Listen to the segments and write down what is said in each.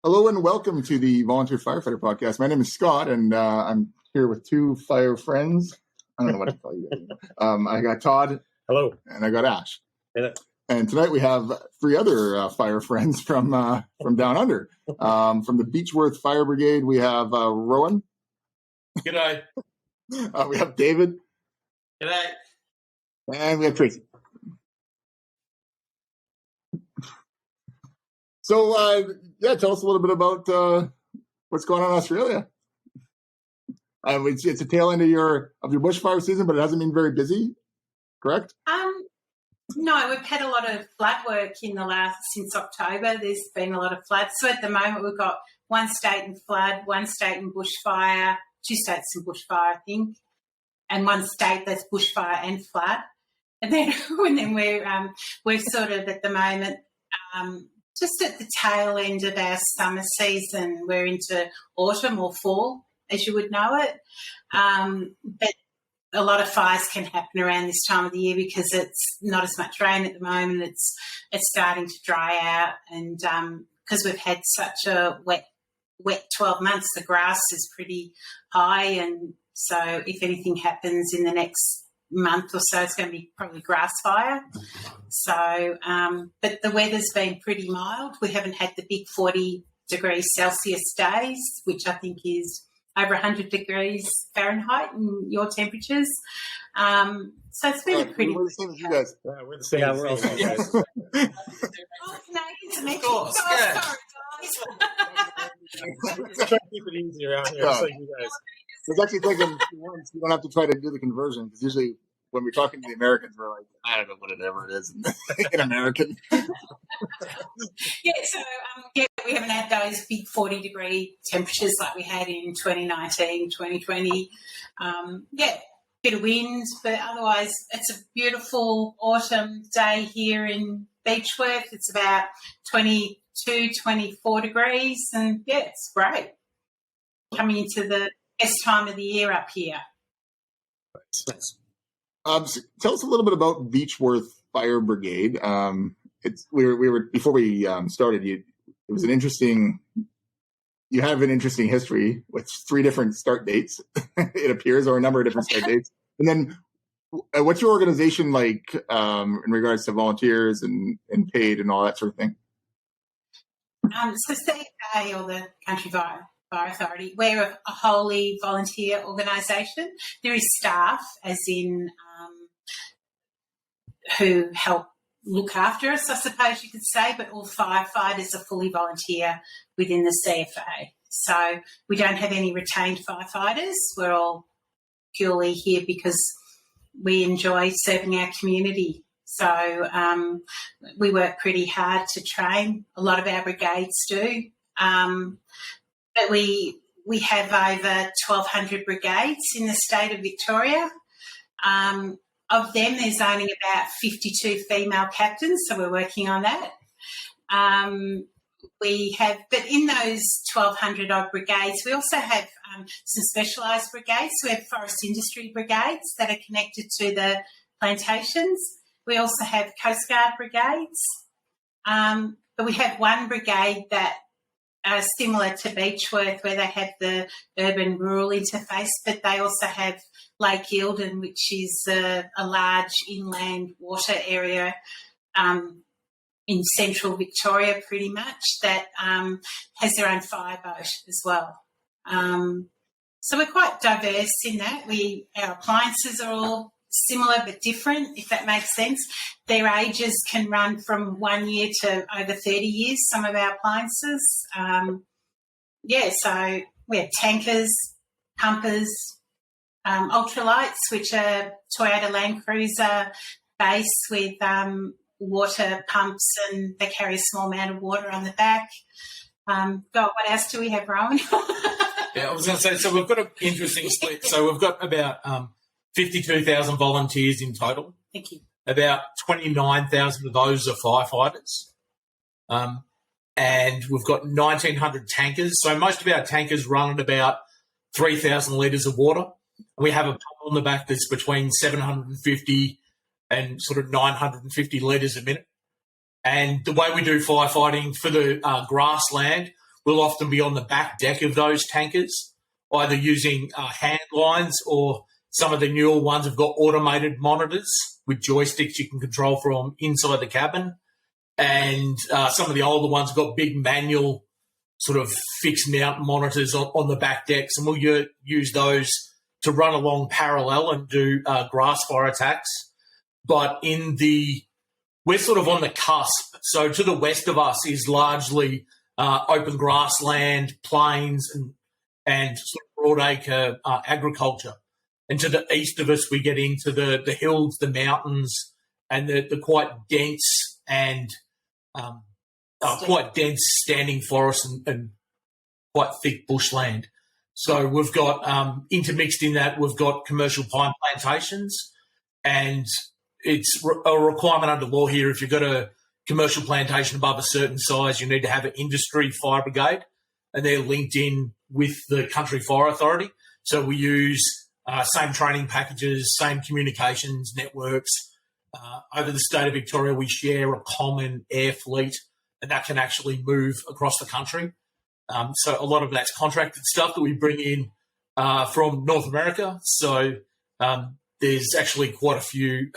Hello and welcome to the Volunteer Firefighter podcast. My name is Scott, and I'm here with two fire friends. I don't know what to call you guys. I got Todd. Hello. And I got Ash. Hello. And tonight we have three other fire friends from down under. From the Beechworth Fire Brigade, we have Rowan. G'day. We have David. G'day. And we have Tracy. So, tell us a little bit about what's going on in Australia. It's a tail end of your bushfire season, but it hasn't been very busy, correct? No, we've had a lot of flood work since October. There's been a lot of floods. So at the moment we've got one state in flood, one state in bushfire, two states in bushfire, I think, and one state that's bushfire and flood. And then we're sort of at the moment just at the tail end of our summer season. We're into autumn or fall, as you would know it. But a lot of fires can happen around this time of the year because it's not as much rain at the moment. It's starting to dry out, and because we've had such a wet 12 months, the grass is pretty high, and so if anything happens in the next month or so, it's going to be probably grass fire. So, but the weather's been pretty mild. We haven't had the big 40 degrees Celsius days, which I think is over 100 degrees Fahrenheit in your temperatures. So it's been a pretty... We're the same as you guys. Yeah, we're the same. Yeah, we're all the same. Oh, Canadians are making... course, yeah. Sorry, guys. Let's try to keep it easy around here. It's like you guys. I was actually thinking you don't have to try to do the conversion, because usually when we're talking to the Americans, we're like, I don't know whatever it is in American. We haven't had those big 40-degree temperatures like we had in 2019, 2020. Bit of wind, but otherwise it's a beautiful autumn day here in Beechworth. It's about 22, 24 degrees, and it's great. Coming into the best time of the year up here. So tell us a little bit about Beechworth Fire Brigade. We were before we started. It was an interesting. You have an interesting history with 3 different start dates, it appears, or a number of different start dates. And then, what's your organization like in regards to volunteers and paid and all that sort of thing? So CFA, or the Country Fire Authority, we're a wholly volunteer organisation. There is staff, as in who help look after us, I suppose you could say, but all firefighters are fully volunteer within the CFA. So we don't have any retained firefighters. We're all purely here because we enjoy serving our community. So we work pretty hard to train. A lot of our brigades do. But we have over 1,200 brigades in the state of Victoria. Of them, there's only about 52 female captains, so we're working on that. But in those 1,200 odd brigades, we also have some specialised brigades. So we have forest industry brigades that are connected to the plantations. We also have Coast Guard brigades. But we have one brigade that similar to Beechworth, where they have the urban-rural interface, but they also have Lake Eildon, which is a large inland water area in central Victoria pretty much, that has their own fireboat as well. So we're quite diverse in that. Our appliances are all similar but different, if that makes sense. Their ages can run from 1 year to over 30 years, some of our appliances. So we have tankers, pumpers, ultralights, which are Toyota Land Cruiser base with water pumps, and they carry a small amount of water on the back. What else do we have, Rowan? Yeah, I was going to say, so we've got an interesting split. So we've got about 52,000 volunteers in total. Thank you. About 29,000 of those are firefighters. And we've got 1,900 tankers. So most of our tankers run at about 3,000 litres of water. And we have a pump on the back that's between 750 and sort of 950 litres a minute. And the way we do firefighting for the grassland, we'll often be on the back deck of those tankers, either using hand lines, or some of the newer ones have got automated monitors with joysticks you can control from inside the cabin. And some of the older ones have got big manual sort of fixed mount monitors on the back decks, and we'll use those to run along parallel and do grass fire attacks. But we're sort of on the cusp. So to the west of us is largely open grassland, plains, and sort of broadacre agriculture. And to the east of us, we get into the hills, the mountains, and the quite dense and quite dense standing forests and quite thick bushland. So we've got intermixed in that, we've got commercial pine plantations, and it's a requirement under law here. If you've got a commercial plantation above a certain size, you need to have an industry fire brigade, and they're linked in with the Country Fire Authority. So we use same training packages, same communications networks. Over the state of Victoria, we share a common air fleet, and that can actually move across the country. So a lot of that's contracted stuff that we bring in from North America. So there's actually quite a few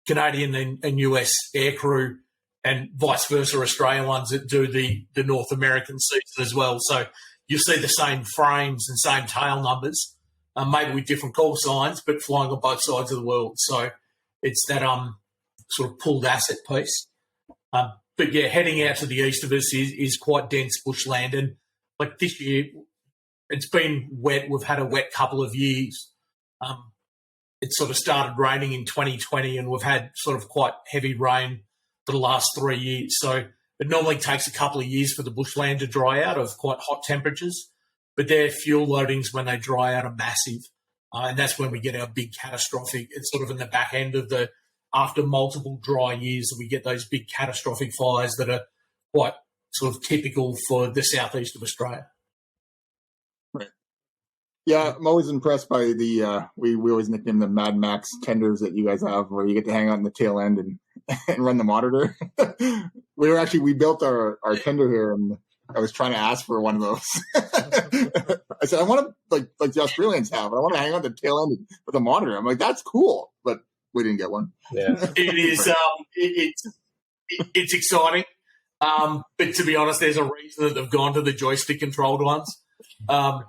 Canadian and US aircrew, and vice versa, Australian ones that do the North American season as well. So you'll see the same frames and same tail numbers, maybe with different call signs, but flying on both sides of the world. So it's that sort of pooled asset piece. But yeah, heading out to the east of us is quite dense bushland. And like this year, it's been wet. We've had a wet couple of years. It sort of started raining in 2020, and we've had sort of quite heavy rain for the last 3 years. So it normally takes a couple of years for the bushland to dry out of quite hot temperatures, but their fuel loadings when they dry out are massive. And that's when we get our big catastrophic. It's sort of in the back end of after multiple dry years, we get those big catastrophic fires that are quite sort of typical for the southeast of Australia. Right. Yeah, I'm always impressed by the we always nickname them Mad Max tenders that you guys have, where you get to hang out in the tail end and run the monitor. we built our tender here, and I was trying to ask for one of those. I said, I want to like the Australians have. I want to hang out the tail end with a monitor. I'm like, that's cool, but we didn't get one. Yeah, it is. It's exciting, but to be honest, there's a reason that they've gone to the joystick controlled ones. One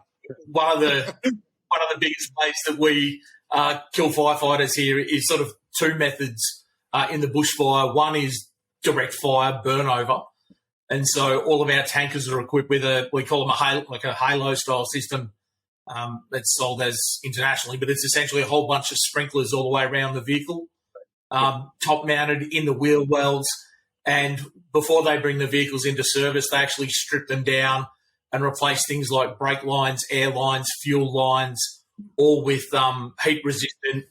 of the biggest ways that we kill firefighters here is sort of two methods in the bushfire. One is direct fire burn over. And so all of our tankers are equipped with we call them a halo style system. It's sold as internationally, but it's essentially a whole bunch of sprinklers all the way around the vehicle, top mounted in the wheel wells. And before they bring the vehicles into service, they actually strip them down and replace things like brake lines, air lines, fuel lines, all with heat resistant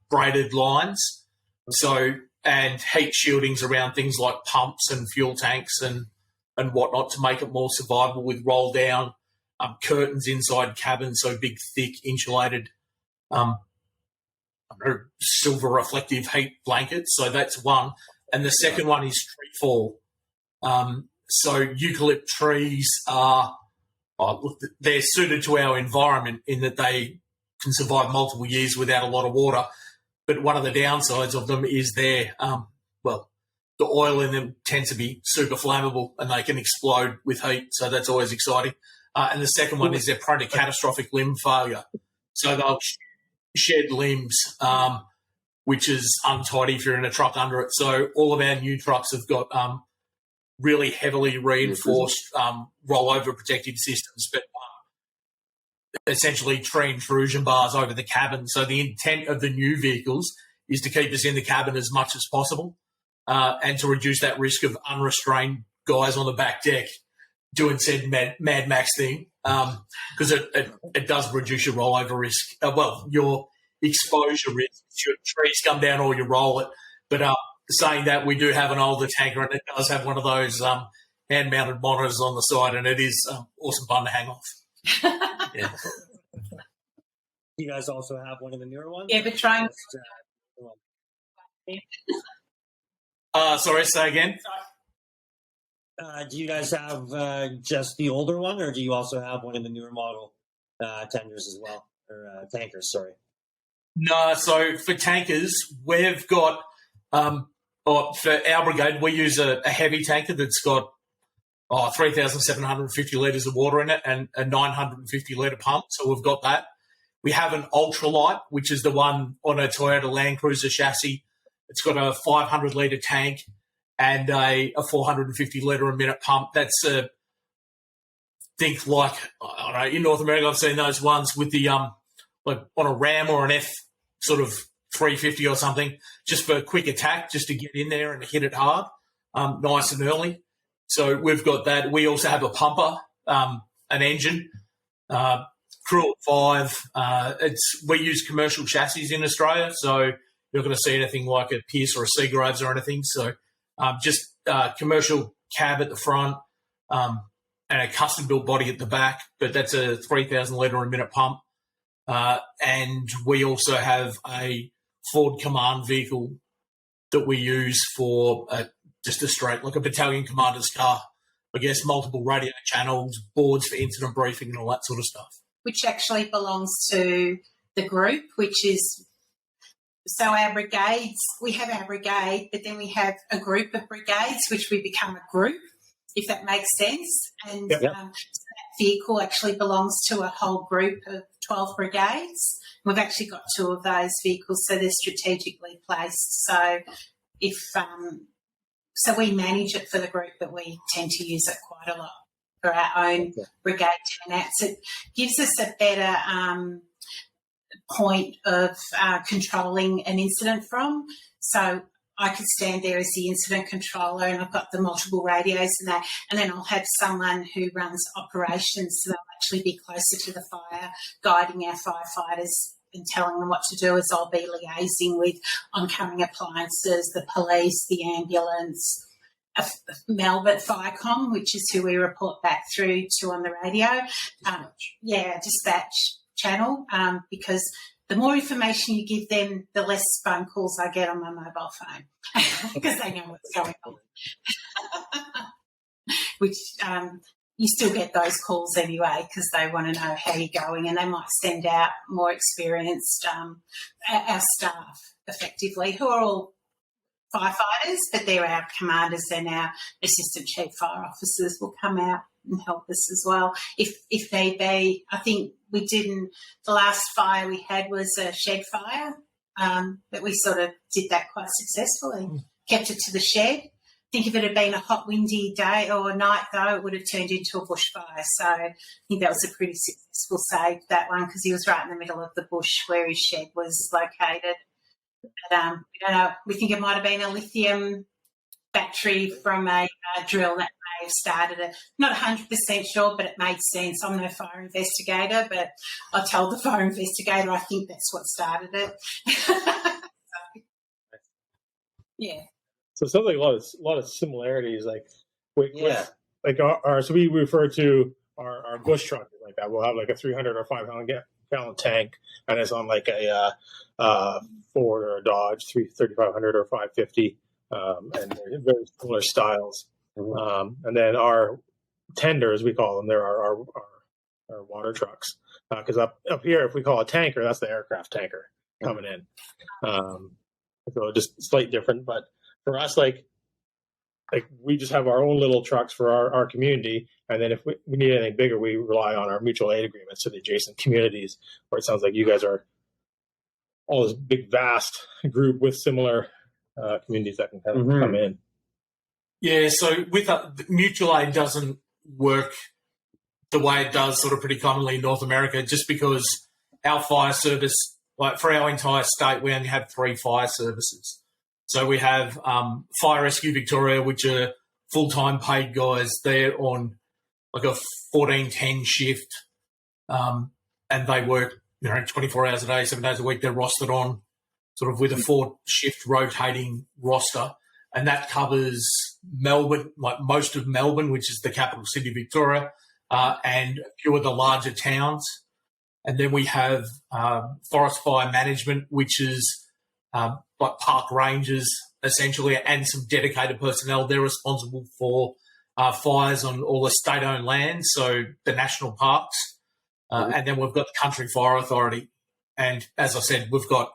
braided lines. So, and heat shieldings around things like pumps and fuel tanks and whatnot to make it more survivable, with roll down curtains inside cabins, so big, thick, insulated, silver reflective heat blankets. So that's one. And the second one is tree fall. So eucalypt trees they're suited to our environment in that they can survive multiple years without a lot of water. But one of the downsides of them is the oil in them tends to be super flammable and they can explode with heat. So that's always exciting. And the second one is they're prone to catastrophic limb failure. So they'll shed limbs, which is untidy if you're in a truck under it. So all of our new trucks have got really heavily reinforced rollover protective systems, but essentially tree intrusion bars over the cabin. So the intent of the new vehicles is to keep us in the cabin as much as possible and to reduce that risk of unrestrained guys on the back deck doing said Mad Max thing, because it does reduce your rollover risk. Your exposure risk. Your trees come down or you roll it. But saying that, we do have an older tanker and it does have one of those hand-mounted monitors on the side, and it is awesome fun to hang off. Yeah. You guys also have one of the newer ones? Yeah, but trying. Sorry, say again. Do you guys have just the older one, or do you also have one of the newer model tenders as well, or tankers? Sorry. No, so for tankers, we've got for our brigade, we use a heavy tanker that's got 3,750 litres of water in it and a 950 litre pump. So we've got that. We have an ultralight, which is the one on a Toyota Land Cruiser chassis. It's got a 500 litre tank and a 450 litre a minute pump. That's think like, I don't know, in North America, I've seen those ones with the like on a Ram or an F sort of 350 or something, just for a quick attack, just to get in there and hit it hard, nice and early. So we've got that. We also have a pumper, an engine, crew of 5. We use commercial chassis in Australia, so you're not going to see anything like a Pierce or a Seagraves or anything. So just commercial cab at the front and a custom-built body at the back, but that's a 3,000 litre a minute pump. And we also have a Ford Command vehicle that we use for just a straight, like a battalion commander's car. I guess multiple radio channels, boards for incident briefing and all that sort of stuff. Which actually belongs to the group, which is, so our brigades, we have our brigade, but then we have a group of brigades, which we become a group, if that makes sense. And so that vehicle actually belongs to a whole group of 12 brigades. We've actually got 2 of those vehicles, so they're strategically placed. So if so we manage it for the group, but we tend to use it quite a lot for our own brigade turnouts. It gives us a better point of controlling an incident from. So I could stand there as the incident controller and I've got the multiple radios and that, and then I'll have someone who runs operations, so they'll actually be closer to the fire, guiding our firefighters and telling them what to do, as I'll be liaising with oncoming appliances, the police, the ambulance, Melbourne Firecom, which is who we report back through to on the radio. Dispatch channel, because the more information you give them, the less phone calls I get on my mobile phone because they know what's going on. Which you still get those calls anyway because they want to know how you're going, and they might send out more experienced our staff effectively, who are all firefighters, but they're our commanders and our assistant chief fire officers will come out and help us as well if need be. I think the last fire we had was a shed fire, but we sort of did that quite successfully, kept it to the shed. I think if it had been a hot, windy day or night, though, it would have turned into a bushfire. So I think that was a pretty successful save, that one, because he was right in the middle of the bush where his shed was located. But we don't know. We think it might have been a lithium battery from a drill that may have started it. Not 100% sure, but it made sense. I'm no fire investigator, but I told the fire investigator I think that's what started it. Yeah. So it sounds like a lot of similarities, like with like our so we refer to our bush truck like that. We'll have like a 300 or 500 gallon tank, and it's on like a Ford or a Dodge 3500 or 550, and they're very similar styles. And then our tenders, we call them, they're our water trucks, because up here, if we call a tanker, that's the aircraft tanker coming in. So just slightly different, but for us, like we just have our own little trucks for our community, and then if we need anything bigger, we rely on our mutual aid agreements to the adjacent communities, where it sounds like you guys are all this big, vast group with similar communities that can kind of come in. Yeah, so with mutual aid doesn't work the way it does sort of pretty commonly in North America, just because our fire service, like for our entire state, we only have 3 fire services. So we have Fire Rescue Victoria, which are full-time paid guys. They're on like a 14-10 shift, and they work 24 hours a day, 7 days a week. They're rostered on sort of with a 4-shift rotating roster, and that covers Melbourne, like most of Melbourne, which is the capital city of Victoria, and a few of the larger towns. And then we have Forest Fire Management, which is like park rangers, essentially, and some dedicated personnel. They're responsible for fires on all the state-owned land, so the national parks. And then we've got the Country Fire Authority. And as I said, we've got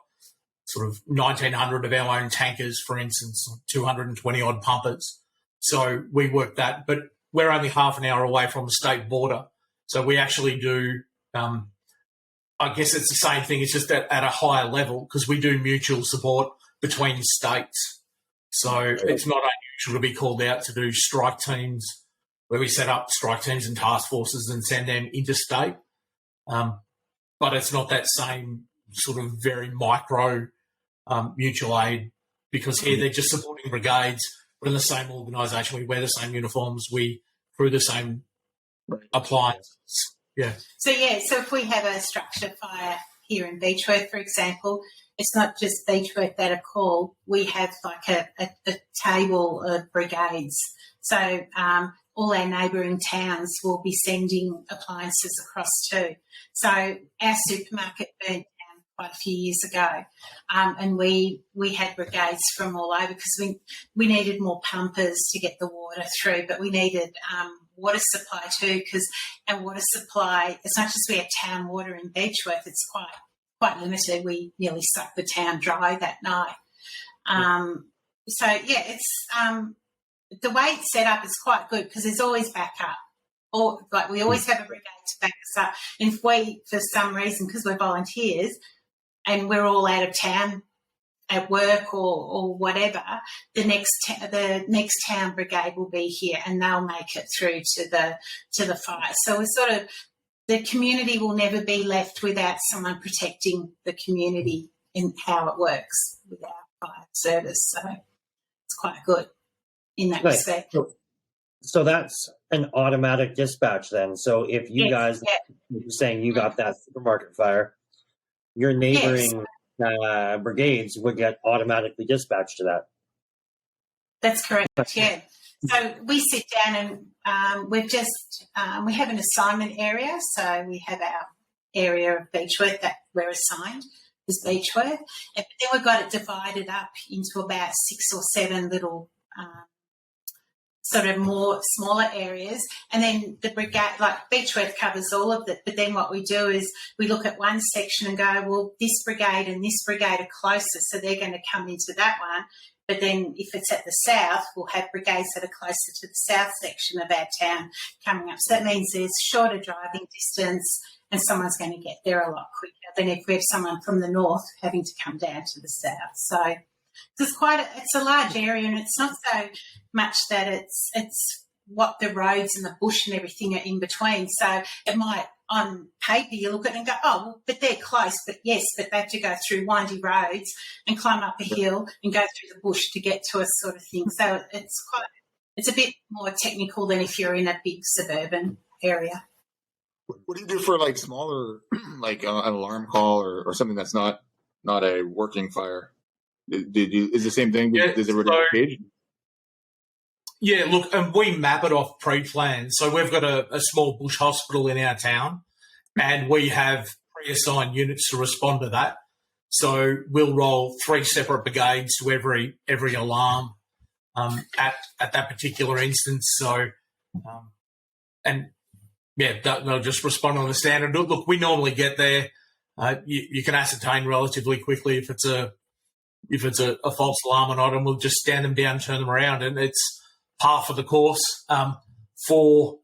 sort of 1,900 of our own tankers, for instance, 220-odd pumpers. So we work that. But we're only half an hour away from the state border. So we actually do, I guess it's the same thing. It's just at a higher level because we do mutual support between states. So it's not unusual to be called out to do strike teams where we set up strike teams and task forces and send them interstate. But it's not that same sort of very micro mutual aid because here they're just supporting brigades. We're in the same organisation. We wear the same uniforms. We crew the same appliances. Yeah. So if we have a structure fire here in Beechworth, for example, it's not just Beechworth that are called. We have like a table of brigades. So all our neighbouring towns will be sending appliances across too. So our supermarket burnt down quite a few years ago, and we had brigades from all over because we needed more pumpers to get the water through, but we needed water supply too because our water supply, as much as we have town water in Beechworth, it's quite limited. We nearly sucked the town dry that night. It's the way it's set up is quite good because there's always backup. Or like we always have a brigade to back us up. And if we, for some reason, because we're volunteers and we're all out of town at work or whatever, the next town brigade will be here and they'll make it through to the fire. So we're sort of, the community will never be left without someone protecting the community in how it works with our fire service. So it's quite good in that respect. So that's an automatic dispatch then. So if you guys, you're saying you got that supermarket fire, your neighboring brigades would get automatically dispatched to that. That's correct, yeah. So we sit down and we have an assignment area. So we have our area of Beechworth that we're assigned is Beechworth. And then we've got it divided up into about 6 or 7 little sort of more smaller areas, and then the brigade, like Beechworth covers all of it, but then what we do is we look at one section and go, well, this brigade and this brigade are closer, so they're going to come into that one, but then if it's at the south, we'll have brigades that are closer to the south section of our town coming up. So that means there's shorter driving distance and someone's going to get there a lot quicker than if we have someone from the north having to come down to the south. So it's a large area, and it's not so much that it's what the roads and the bush and everything are in between. So it might, on paper, you look at it and go, oh, well, but they're close. But yes, but they have to go through windy roads and climb up a hill and go through the bush to get to us, sort of thing. So it's a bit more technical than if you're in a big suburban area. What do you do for like smaller, like an alarm call or something that's not a working fire? Is the same thing? Yeah, is it a page? Yeah, look, and we map it off pre-planned. So we've got a small bush hospital in our town, and we have pre-assigned units to respond to that. So we'll roll 3 separate brigades to every alarm at that particular instance. So, they'll just respond on the standard. Look, we normally get there. You can ascertain relatively quickly if it's a false alarm or not, and we'll just stand them down, turn them around, and it's half of the course for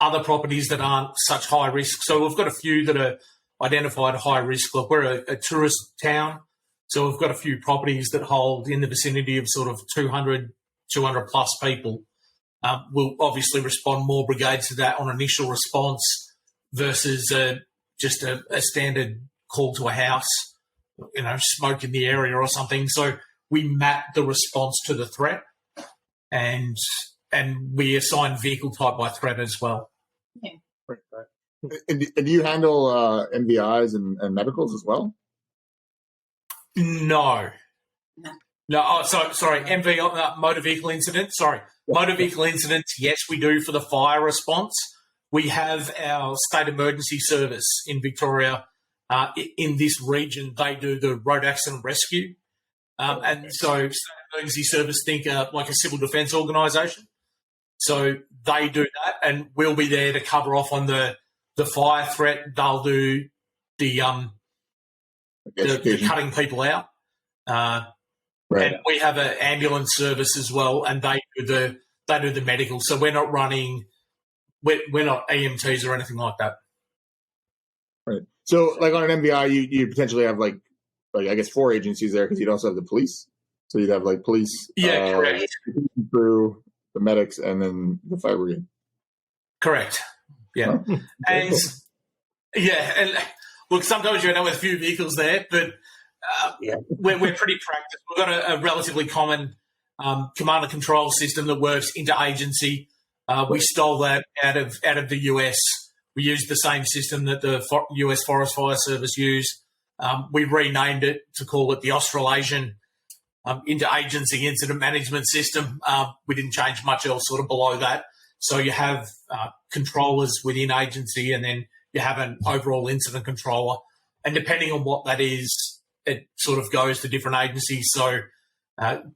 other properties that aren't such high risk. So we've got a few that are identified high risk. Look, we're a tourist town, so we've got a few properties that hold in the vicinity of sort of 200 plus people. We'll obviously respond more brigades to that on initial response versus just a standard call to a house, smoke in the area or something. So we map the response to the threat, and we assign vehicle type by threat as well. Yeah. And do you handle MVIs and medicals as well? No. Oh, sorry. MV, motor vehicle incidents. Sorry. Motor vehicle incidents, yes, we do for the fire response. We have our state emergency service in Victoria. In this region, they do the road accident rescue. And so state emergency service think like a civil defence organisation. So they do that, and we'll be there to cover off on the fire threat. They'll do the cutting people out. Right. And we have an ambulance service as well, and they do the medical. So we're not running, we're not EMTs or anything like that. Right. So, like on an MBI, you potentially have like I guess 4 agencies there because you'd also have the police. So you'd have like police, correct, crew, the medics, and then the fire brigade. Correct. Yeah, and and look, sometimes you end up with a few vehicles there, but we're pretty practiced. We've got a relatively common command and control system that works interagency. We stole that out of the US. We used the same system that the US Forest Fire Service used. We renamed it to call it the Australasian Interagency Incident Management System. We didn't change much else sort of below that. So you have controllers within agency, and then you have an overall incident controller. And depending on what that is, it sort of goes to different agencies. So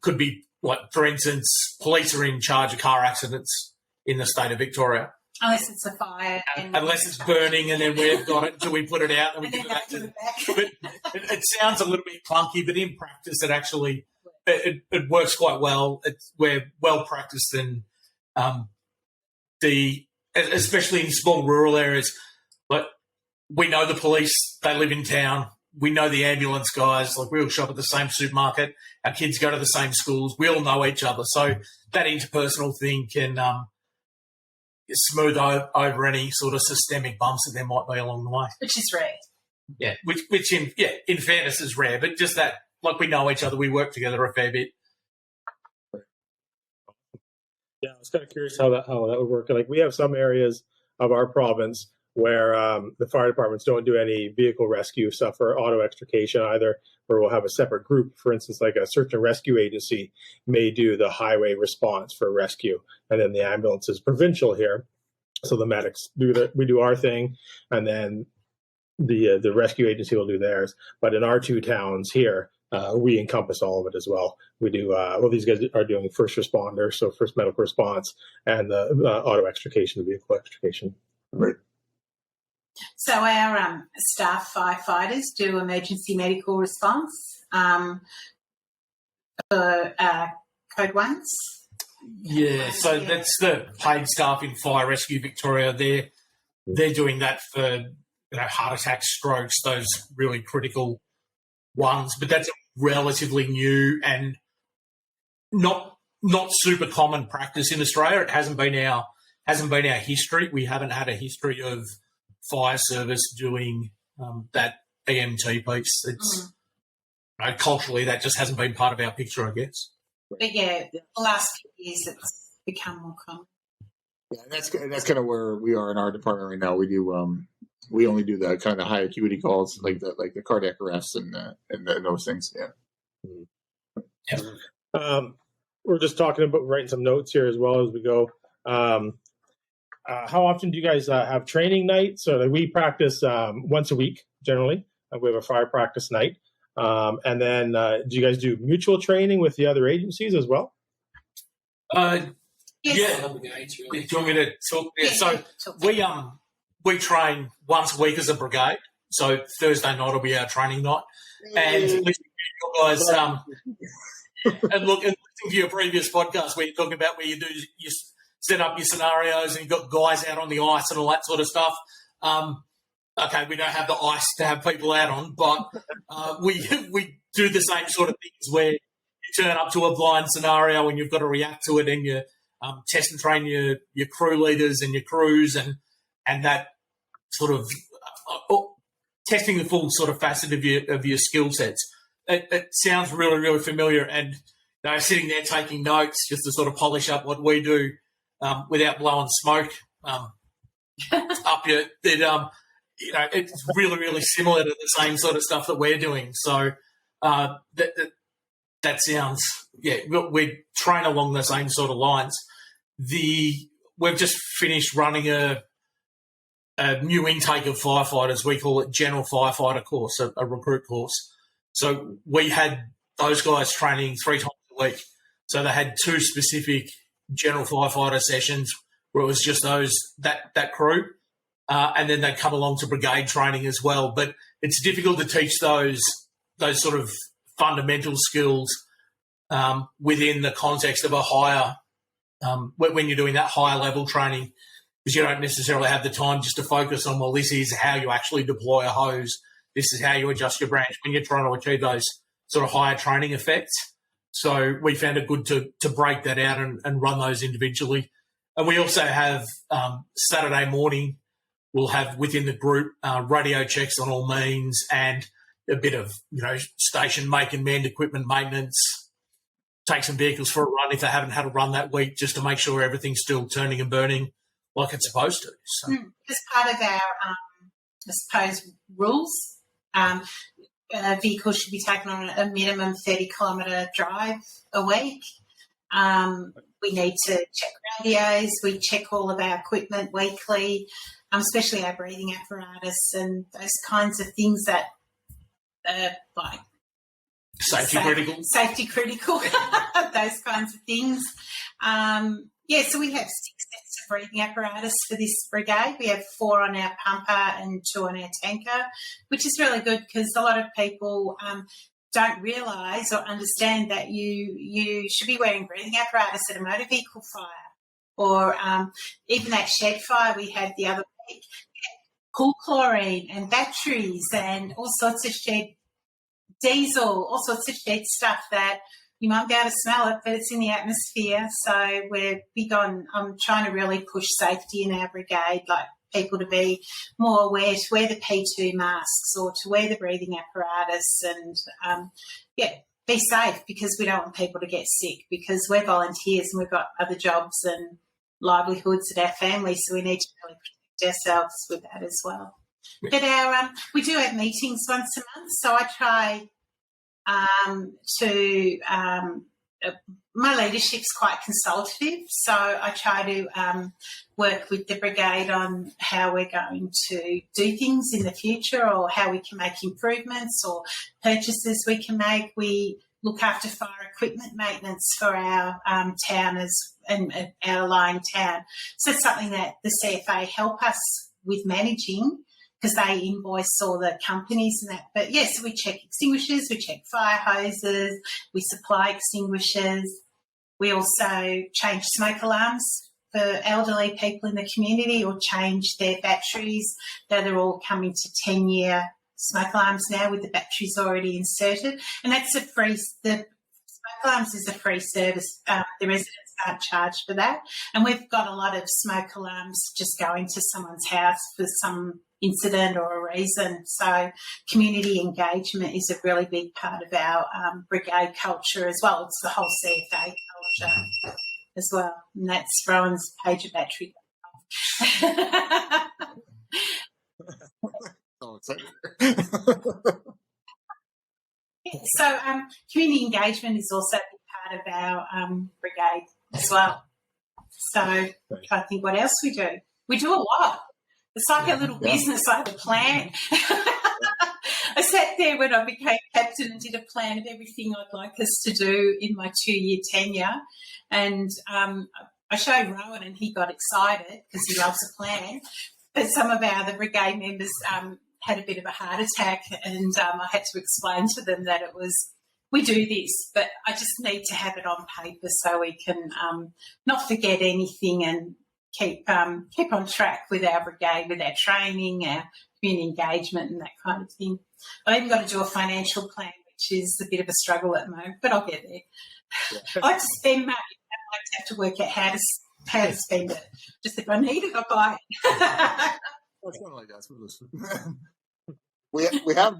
could be, like, for instance, police are in charge of car accidents in the state of Victoria. Unless it's a fire. Unless it's burning, and then we've got it until we put it out and we give it back to them. But it sounds a little bit clunky, but in practice it actually it works quite well. We're well practiced, and especially in small rural areas. Like, we know the police, they live in town. We know the ambulance guys. Like, we all shop at the same supermarket. Our kids go to the same schools. We all know each other. So that interpersonal thing can smooth over any sort of systemic bumps that there might be along the way. Which is rare. Yeah, which in fairness is rare, but just that, like, we know each other, we work together a fair bit. Yeah, I was kind of curious how that would work. Like, we have some areas of our province where the fire departments don't do any vehicle rescue stuff or auto extrication either, where we'll have a separate group. For instance, like a search and rescue agency may do the highway response for rescue, and then the ambulance is provincial here. So the medics we do our thing, and then the rescue agency will do theirs. But in our 2 towns here, we encompass all of it as well. We do, these guys are doing first responder, so first medical response, and the auto extrication, the vehicle extrication. Right. So our staff firefighters do emergency medical response for Code 1s. Yeah, so that's the paid staff in Fire Rescue Victoria. They're doing that for heart attacks, strokes, those really critical ones. But that's relatively new and not super common practice in Australia. It hasn't been our history. We haven't had a history of fire service doing that EMT piece. It's culturally, that just hasn't been part of our picture, I guess. But yeah, the last few years it's become more common. Yeah, that's kind of where we are in our department right now. We do we only do the kind of high acuity calls, like the cardiac arrests and those things. Yeah. We're just talking about writing some notes here as well as we go. How often do you guys have training nights? So we practice once a week generally. We have a fire practice night. And then do you guys do mutual training with the other agencies as well? Yeah. Do you want me to talk? Yeah. So we train once a week as a brigade. So Thursday night will be our training night. And listen to you guys, and listen to your previous podcast where you're talking about where you set up your scenarios and you've got guys out on the ice and all that sort of stuff. Okay, we don't have the ice to have people out on, but we do the same sort of things where you turn up to a blind scenario and you've got to react to it, and you test and train your crew leaders and your crews and that sort of testing the full sort of facet of your skill sets. It sounds really, really familiar, and sitting there taking notes just to sort of polish up what we do without blowing smoke up your. It's really, really similar to the same sort of stuff that we're doing. So that sounds, we train along the same sort of lines. We've just finished running a new intake of firefighters. We call it General Firefighter course, a recruit course. So we had those guys training 3 times a week. So they had 2 specific general firefighter sessions where it was just that crew, and then they come along to brigade training as well. But it's difficult to teach those sort of fundamental skills within the context of a higher when you're doing that higher level training, because you don't necessarily have the time just to focus on, well, this is how you actually deploy a hose, this is how you adjust your branch when you're trying to achieve those sort of higher training effects. So we found it good to break that out and run those individually. And we also have Saturday morning, we'll have within the group radio checks on all means and a bit of, station make and manned equipment maintenance, take some vehicles for a run if they haven't had a run that week, just to make sure everything's still turning and burning like it's supposed to. So. As part of our, I suppose, rules, vehicles should be taken on a minimum 30-kilometre drive a week. We need to check radios. We check all of our equipment weekly, especially our breathing apparatus and those kinds of things that like safety critical, those kinds of things. So we have 6 sets of breathing apparatus for this brigade. We have 4 on our pumper and 2 on our tanker, which is really good because a lot of people don't realise or understand that you should be wearing breathing apparatus at a motor vehicle fire, or even that shed fire we had the other week. Cool chlorine and batteries and all sorts of shed diesel, all sorts of shed stuff that you might be able to smell it, but it's in the atmosphere. So we're big on trying to really push safety in our brigade, like people to be more aware to wear the P2 masks or to wear the breathing apparatus and, be safe, because we don't want people to get sick, because we're volunteers and we've got other jobs and livelihoods at our families, so we need to really protect ourselves with that as well. But we do have meetings once a month, so I try my leadership's quite consultative, so I try to work with the brigade on how we're going to do things in the future, or how we can make improvements or purchases we can make. We look after fire equipment maintenance for our town and our lying town. So it's something that the CFA help us with managing, because they invoice all the companies and that. But yes, we check extinguishers, we check fire hoses, we supply extinguishers. We also change smoke alarms for elderly people in the community, or change their batteries. They're all coming to 10-year smoke alarms now with the batteries already inserted. And that's the smoke alarms is a free service. The residents aren't charged for that. And we've got a lot of smoke alarms just going to someone's house for some incident or a reason. So community engagement is a really big part of our brigade culture as well. It's the whole CFA culture as well. And that's Rowan's pager battery. So excited. So community engagement is also a big part of our brigade as well. So I think what else we do. We do a lot. It's like a little business. I have a plan. I sat there when I became captain and did a plan of everything I'd like us to do in my 2-year tenure. And I showed Rowan and he got excited because he loves a plan. But some of our other brigade members had a bit of a heart attack, and I had to explain to them that it was, we do this, but I just need to have it on paper so we can not forget anything and keep on track with our brigade, with our training, our community engagement and that kind of thing. I've even got to do a financial plan, which is a bit of a struggle at the moment, but I'll get there. Yeah. I like to spend money. I like to have to work out how to spend it. Just if I need it, I buy it. It's not like that. We have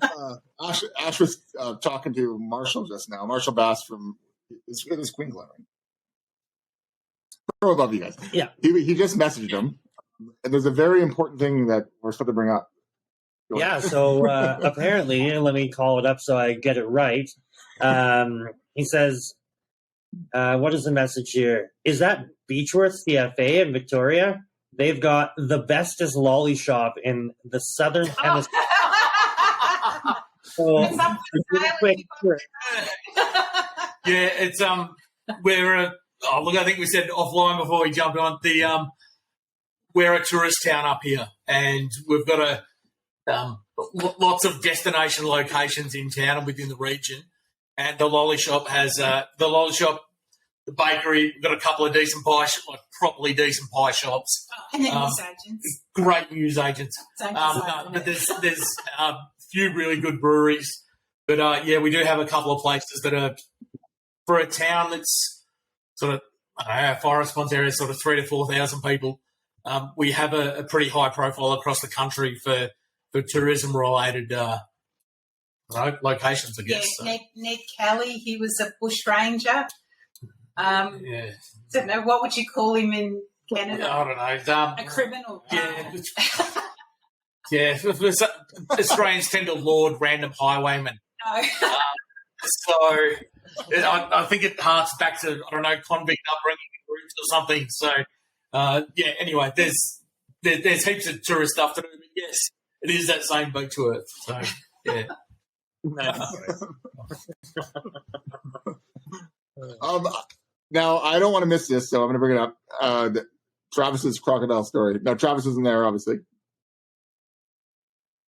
Ash was talking to Marshall just now. Marshall Bass from is Queensland, right? Pro above you guys. Yeah. He just messaged him, and there's a very important thing that we're supposed to bring up. Yeah. So apparently, let me call it up so I get it right. He says, "What is the message here? Is that Beechworth CFA in Victoria? They've got the bestest lolly shop in the southern hemisphere." So, yeah, it's we're Oh, look, I think we said offline before we jumped on we're a tourist town up here, and we've got lots of destination locations in town and within the region. And the lolly shop has the bakery. We've got a couple of decent properly decent pie shops. And then newsagents. Great newsagents. But there's a few really good breweries. But we do have a couple of places that are, for a town that's sort of, I don't know, our fire response area is sort of 3,000 to 4,000 people. We have a pretty high profile across the country for tourism related locations, I guess. Yeah, Ned Kelly, he was a bush ranger. Don't know, what would you call him in Canada? I don't know. A criminal. Yeah. Australians tend to laud random highwaymen. No. So I think it harks back to, I don't know, convict upbringing groups or something. So, anyway, there's heaps of tourist stuff to do. But yes, it is that same boat to earth. So, yeah. Now, I don't want to miss this, so I'm going to bring it up. Travis's crocodile story. Now, Travis isn't there, obviously.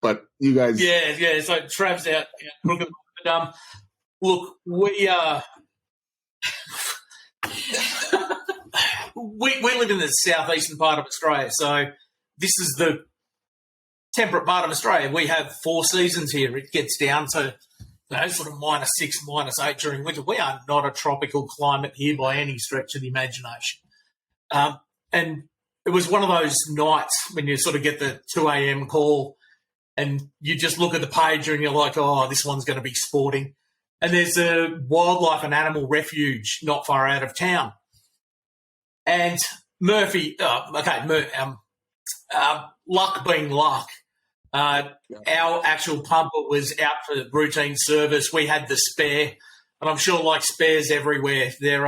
But you guys... Yeah, so Trav's out. But, look, we live in the southeastern part of Australia, so this is the temperate part of Australia. We have 4 seasons here. It gets down to sort of -6, -8 during winter. We are not a tropical climate here by any stretch of the imagination. And it was one of those nights when you sort of get the 2 a.m. call and you just look at the pager and you're like, oh, this one's going to be sporting. And there's a wildlife and animal refuge not far out of town. And Murphy, luck being luck, our actual pumper was out for routine service. We had the spare, and I'm sure like spares everywhere, they're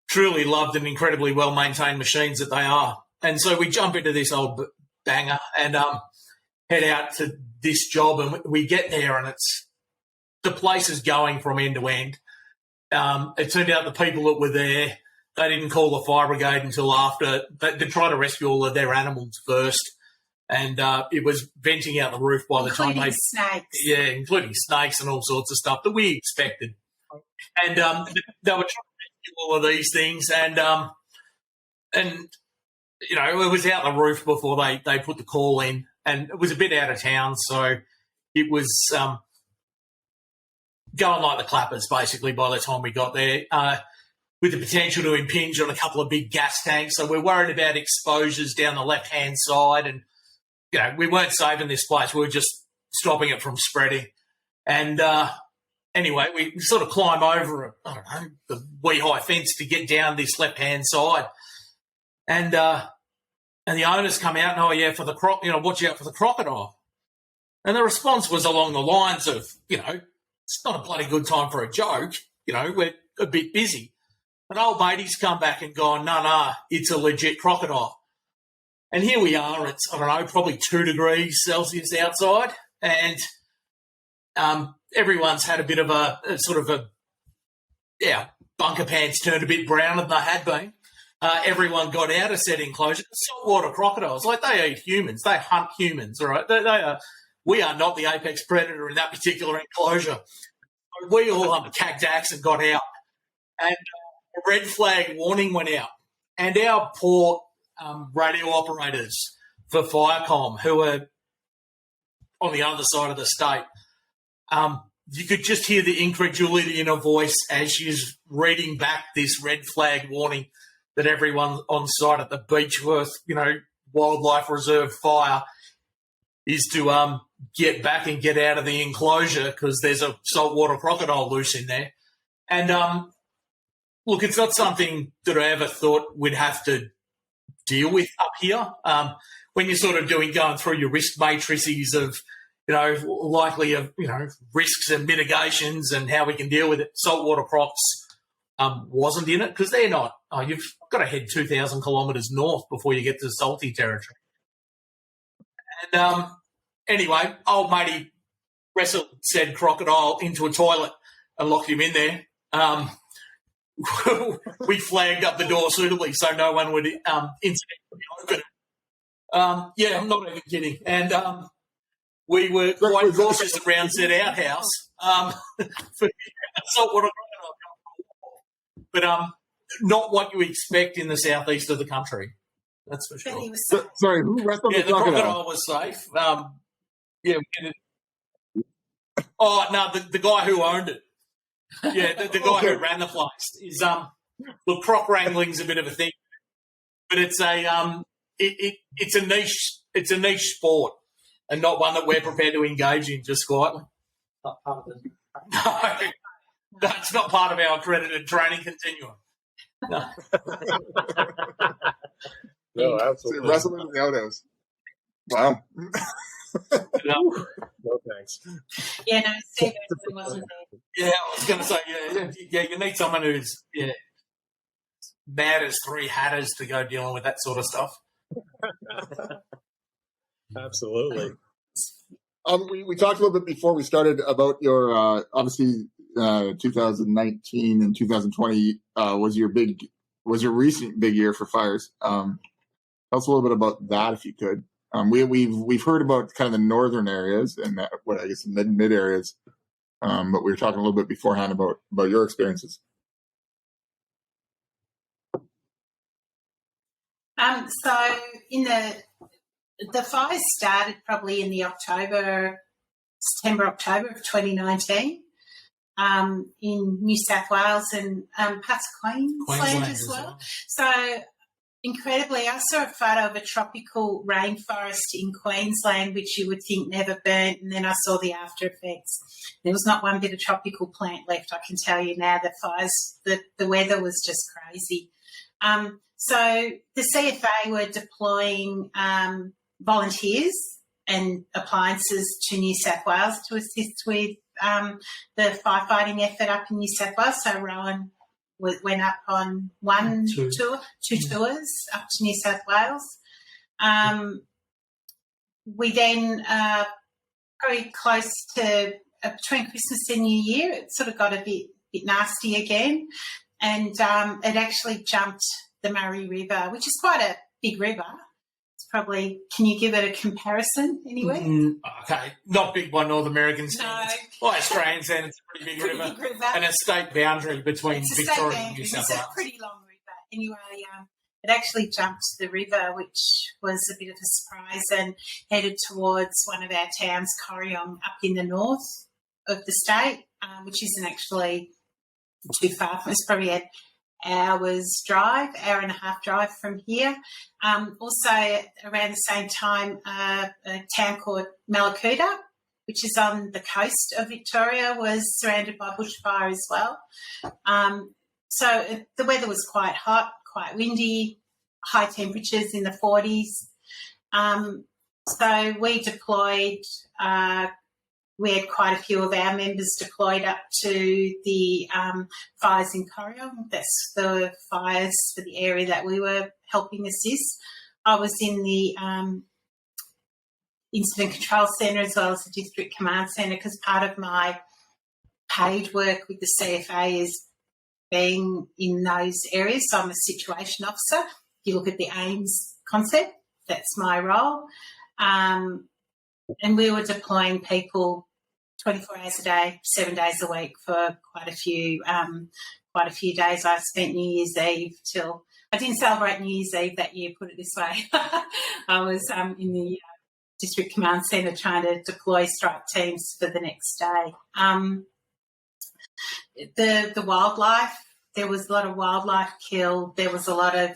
truly loved and incredibly well-maintained machines that they are. And so we jump into this old banger and head out to this job, and we get there and the place is going from end to end. It turned out the people that were there, they didn't call the fire brigade until after. They try to rescue all of their animals first. And it was venting out the roof by the time they... snakes. Yeah, including snakes and all sorts of stuff that we expected. And they were trying to rescue all of these things. And you know, it was out the roof before they put the call in. And it was a bit out of town, so it was going like the clappers, basically, by the time we got there, with the potential to impinge on a couple of big gas tanks. So we're worried about exposures down the left-hand side. And, you know, we weren't saving this place. We were just stopping it from spreading. And anyway, we sort of climb over, I don't know, the wee-high fence to get down this left-hand side. And the owners come out and, oh, yeah, watch out for the crocodile. And the response was along the lines of, you know, it's not a bloody good time for a joke. You know, we're a bit busy. And old matey's come back and gone, no, it's a legit crocodile. And here we are, it's, I don't know, probably 2 degrees Celsius outside. And everyone's had a bit of a bunker pants turned a bit browner than they had been. Everyone got out of said enclosure. Saltwater crocodiles, like they eat humans. They hunt humans, all right? We are not the apex predator in that particular enclosure. We all cagdax and got out. And a red flag warning went out. And our poor radio operators for Firecom, who are on the other side of the state, you could just hear the incredulity in her voice as she's reading back this red flag warning that everyone on site at the Beechworth, Wildlife Reserve fire is to get back and get out of the enclosure because there's a saltwater crocodile loose in there. And look, it's not something that I ever thought we'd have to deal with up here. When you're sort of going through your risk matrices of, likely of, risks and mitigations and how we can deal with it, saltwater crocs wasn't in it because they're not. You've got to head 2,000 kilometres north before you get to salty territory. And anyway, old matey wrestled said crocodile into a toilet and locked him in there. we flagged up the door suitably so no one would incidentally open it. Yeah, I'm not even kidding. And we were quite cautious around said outhouse for saltwater crocodile, but not what you expect in the southeast of the country. That's for sure. Sorry, who wrestled Yeah, the the crocodile? crocodile was safe. Yeah. Oh no, the guy who owned it. Yeah, the guy who ran the place is look, croc wrangling's a bit of a thing, but it's a it's a niche sport and not one that we're prepared to engage in just quietly. Not part of the- No, that's not part of our accredited training continuum. No. No, So absolutely. wrestling in the outhouse. Wow. No. No thanks. Yeah, no, Steve Irwin wasn't there. Yeah, I was going to say, yeah, you need someone who's mad as three hatters to go dealing with that sort of stuff. Absolutely. We talked a little bit before we started about your obviously 2019 and 2020 was your recent big year for fires. Tell us a little bit about that if you could. We've heard about kind of the northern areas and what I guess the mid areas, but we were talking a little bit beforehand about your experiences. So in the fires started probably in the September, October of 2019 in New South Wales and parts of Queensland as well. So incredibly, I saw a photo of a tropical rainforest in Queensland, which you would think never burnt, and then I saw the after effects. There was not one bit of tropical plant left, I can tell you now. The fires, the weather was just crazy. So the CFA were deploying volunteers and appliances to New South Wales to assist with the firefighting effort up in New South Wales. So Rowan went up on two tours up to New South Wales. We then, probably close to between Christmas and New Year, it sort of got a bit nasty again, and it actually jumped the Murray River, which is quite a big river. It's probably, can you give it a comparison anywhere? Okay, not big by North American standards. No. By Australian standards, it's a pretty big river. And a state boundary between Victoria and New South Wales. It's a pretty long river. Anyway, it actually jumped the river, which was a bit of a surprise, and headed towards one of our towns, Corryong, up in the north of the state, which isn't actually too far from us. It's probably an hour and a half drive from here. Also, around the same time, a town called Mallacoota, which is on the coast of Victoria, was surrounded by bushfire as well. So the weather was quite hot, quite windy, high temperatures in the 40s. So we deployed, we had quite a few of our members deployed up to the fires in Corryong. That's the fires for the area that we were helping assist. I was in the Incident Control Centre as well as the District Command Centre, because part of my paid work with the CFA is being in those areas. So I'm a situation officer. If you look at the AIMS concept, that's my role. And we were deploying people 24 hours a day, 7 days a week for quite a few days. I spent New Year's Eve till I didn't celebrate New Year's Eve that year, put it this way. I was in the District Command Centre trying to deploy strike teams for the next day. The wildlife, there was a lot of wildlife killed. There was a lot of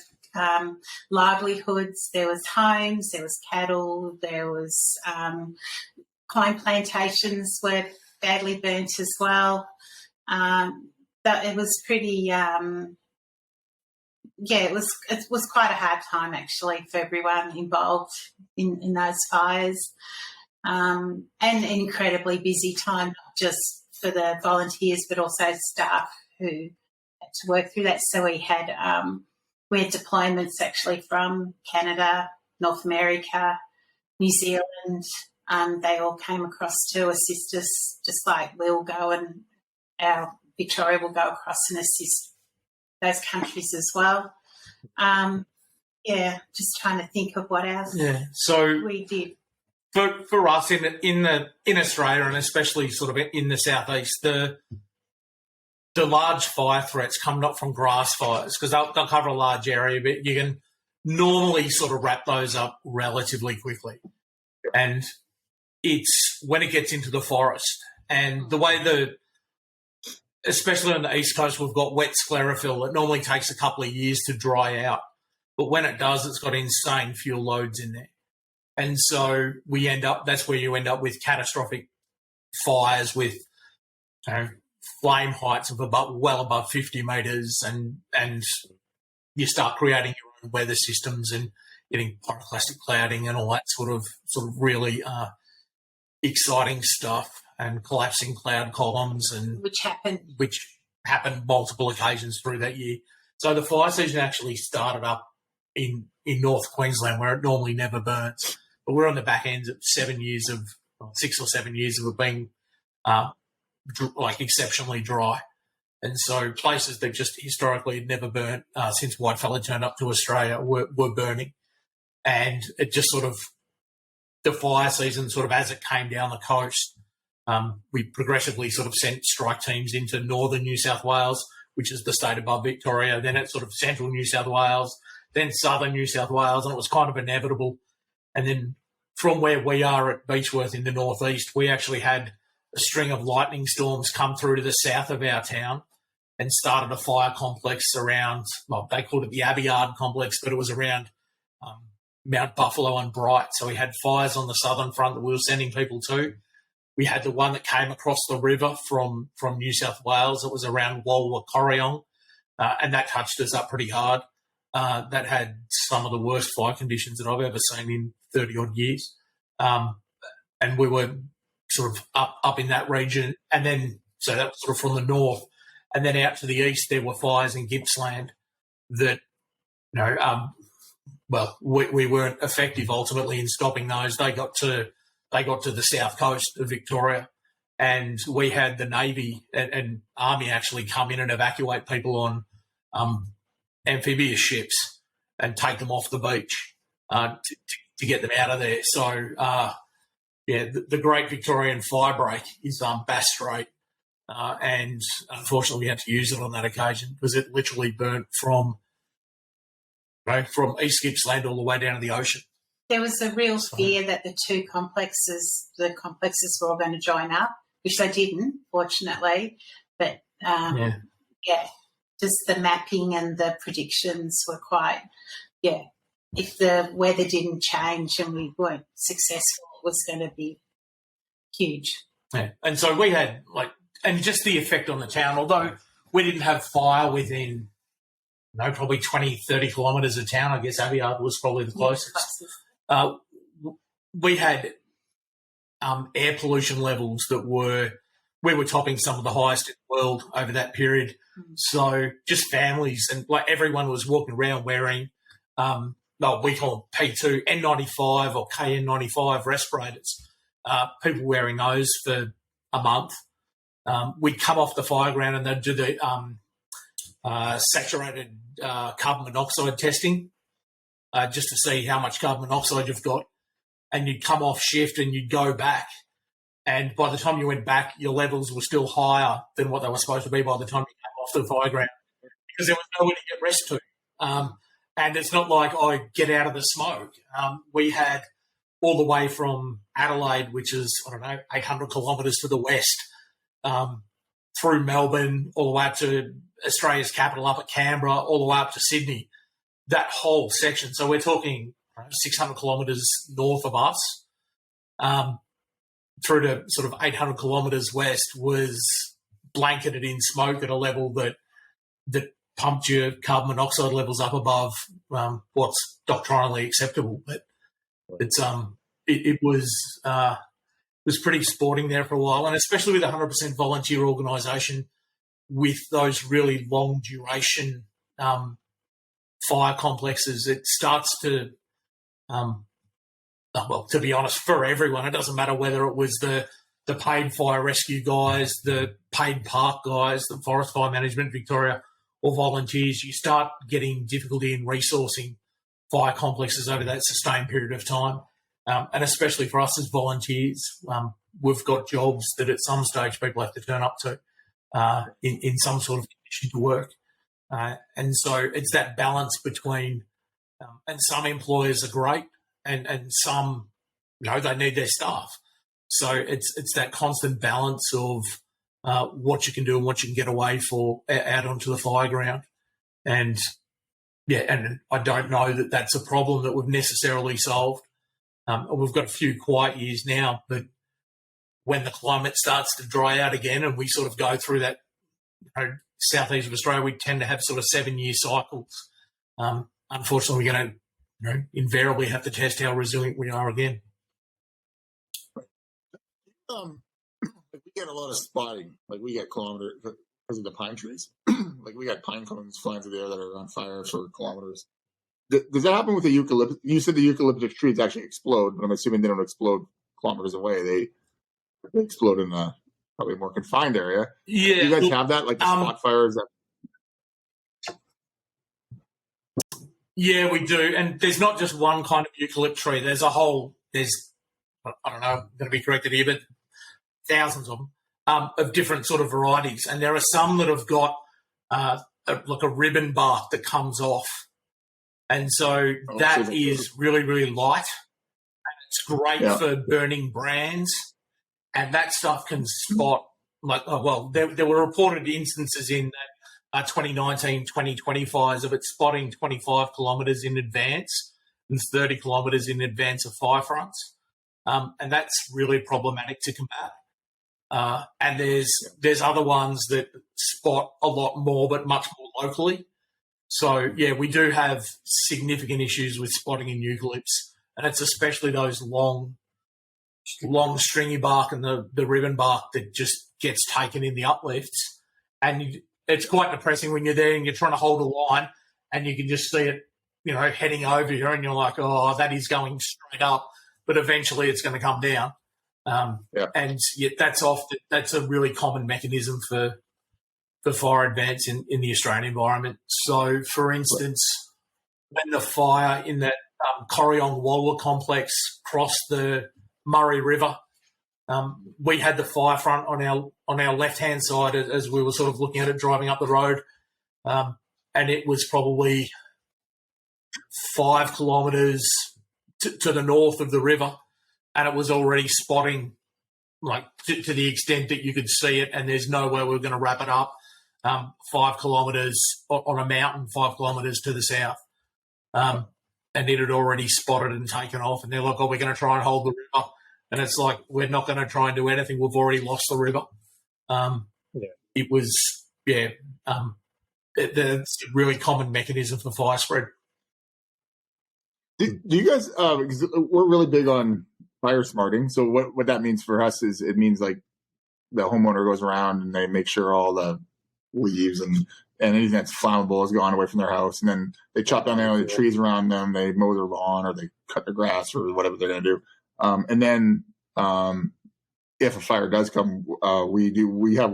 livelihoods. There was homes, there was cattle, there was pine plantations were badly burnt as well. But it was pretty, it was quite a hard time actually for everyone involved in those fires, and an incredibly busy time, not just for the volunteers but also staff who had to work through that. So we had deployments actually from Canada, North America, New Zealand. They all came across to assist us, just like we'll go and our Victoria will go across and assist those countries as well. Just trying to think of what else So we did. For us in Australia, and especially sort of in the southeast, the large fire threats come not from grass fires, because they'll cover a large area, but you can normally sort of wrap those up relatively quickly. And it's when it gets into the forest, and the way especially on the East Coast, we've got wet sclerophyll. It normally takes a couple of years to dry out, but when it does, it's got insane fuel loads in there. And so that's where you end up with catastrophic fires with flame heights of well above 50 metres, and you start creating your own weather systems and getting pyroclastic clouding and all that sort of really exciting stuff, and collapsing cloud columns, and which happened multiple occasions through that year. So the fire season actually started up in North Queensland, where it normally never burns. But we're on the back end of 6 or 7 years of it being exceptionally dry. And so places that just historically had never burnt since whitefella turned up to Australia were burning. And it just sort of, the fire season sort of as it came down the coast, we progressively sort of sent strike teams into northern New South Wales, which is the state above Victoria. Then it's sort of central New South Wales, then southern New South Wales, and it was kind of inevitable. And then from where we are at Beechworth in the northeast, we actually had a string of lightning storms come through to the south of our town and started a fire complex around, well, they called it the Abbeyard complex, but it was around Mount Buffalo and Bright. So we had fires on the southern front that we were sending people to. We had the one that came across the river from New South Wales. It was around Walwa Corryong, and that touched us up pretty hard. That had some of the worst fire conditions that I've ever seen in 30-odd years. And we were sort of up in that region. And then, so that was sort of from the north. And then out to the east, there were fires in Gippsland that, we weren't effective ultimately in stopping those. They got to the south coast of Victoria, and we had the Navy and Army actually come in and evacuate people on amphibious ships and take them off the beach to get them out of there. So, the Great Victorian Fire Break is Bass Strait, and unfortunately we had to use it on that occasion because it literally burnt from East Gippsland all the way down to the ocean. There was a real fear that the complexes were all going to join up, which they didn't, fortunately. But, just the mapping and the predictions were quite, if the weather didn't change and we weren't successful, it was going to be huge. Yeah. And so we had, and just the effect on the town, although we didn't have fire within, probably 20, 30 kilometres of town. I guess Abbeyard was probably the closest. We had air pollution levels that we were topping some of the highest in the world over that period. So just families and everyone was walking around wearing, we call them P2, N95 or KN95 respirators. People wearing those for a month. We'd come off the fire ground and they'd do the saturated carbon monoxide testing just to see how much carbon monoxide you've got. And you'd come off shift and you'd go back. And by the time you went back, your levels were still higher than what they were supposed to be by the time you came off the fire ground, because there was nowhere to get rest to. And it's not like I get out of the smoke. We had all the way from Adelaide, which is, 800 kilometres to the west, through Melbourne, all the way up to Australia's capital, up at Canberra, all the way up to Sydney, that whole section. So we're talking 600 kilometres north of us, through to sort of 800 kilometres west, was blanketed in smoke at a level that pumped your carbon monoxide levels up above what's doctrinally acceptable. But it was pretty sporting there for a while, and especially with a 100% volunteer organisation with those really long duration fire complexes, it starts to to be honest, for everyone, it doesn't matter whether it was the paid fire rescue guys, the paid park guys, the Forest Fire Management Victoria, or volunteers, you start getting difficulty in resourcing fire complexes over that sustained period of time. And especially for us as volunteers, we've got jobs that at some stage people have to turn up to in some sort of condition to work. And so it's that balance between, and some employers are great and some, they need their staff. So it's that constant balance of what you can do and what you can get away for out onto the fire ground. And I don't know that that's a problem that we've necessarily solved. We've got a few quiet years now, but when the climate starts to dry out again and we sort of go through that, southeast of Australia, we tend to have sort of 7-year cycles. Unfortunately, we're going to invariably have to test how resilient we are again. We get a lot of spotting, like we get kilometers because of the pine trees. Like we got pine cones flying through the air that are on fire for kilometers. Does that happen with the eucalyptus? You said the eucalyptus trees actually explode, but I'm assuming they don't explode kilometers away. They explode in a probably more confined area. Yeah, do you guys have that, like the spot fires? Yeah, we do. And there's not just one kind of eucalypt tree. There's I don't know, I'm going to be corrected here, but thousands of them of different sort of varieties. And there are some that have got like a ribbon bark that comes off. And so that is really, really light. And it's great for burning brands. And that stuff can spot, there were reported instances in 2019, 2020 fires of it spotting 25 kilometres in advance and 30 kilometres in advance of fire fronts. And that's really problematic to combat. And there's other ones that spot a lot more, but much more locally. So, we do have significant issues with spotting in eucalypts, and it's especially those long stringy bark and the ribbon bark that just gets taken in the uplifts. And it's quite depressing when you're there and you're trying to hold a line and you can just see it, heading over you, and you're like, oh, that is going straight up, but eventually it's going to come down. And that's a really common mechanism for fire advance in the Australian environment. So, for instance, when the fire in that Corryong Walwa complex crossed the Murray River, we had the fire front on our left-hand side as we were sort of looking at it driving up the road, and it was probably 5 kilometres to the north of the river, and it was already spotting to the extent that you could see it, and there's no way we were going to wrap it up 5 kilometres on a mountain, 5 kilometres to the south. And it had already spotted and taken off, and they're like, oh, we're going to try and hold the river. And it's like, we're not going to try and do anything. We've already lost the river. It was, it's a really common mechanism for fire spread. Do you guys, we're really big on fire smarting. So what that means for us is it means like the homeowner goes around and they make sure all the leaves and anything that's flammable is gone away from their house. And then they chop down the trees around them. They mow their lawn or they cut their grass or whatever they're going to do. And then if a fire does come, we have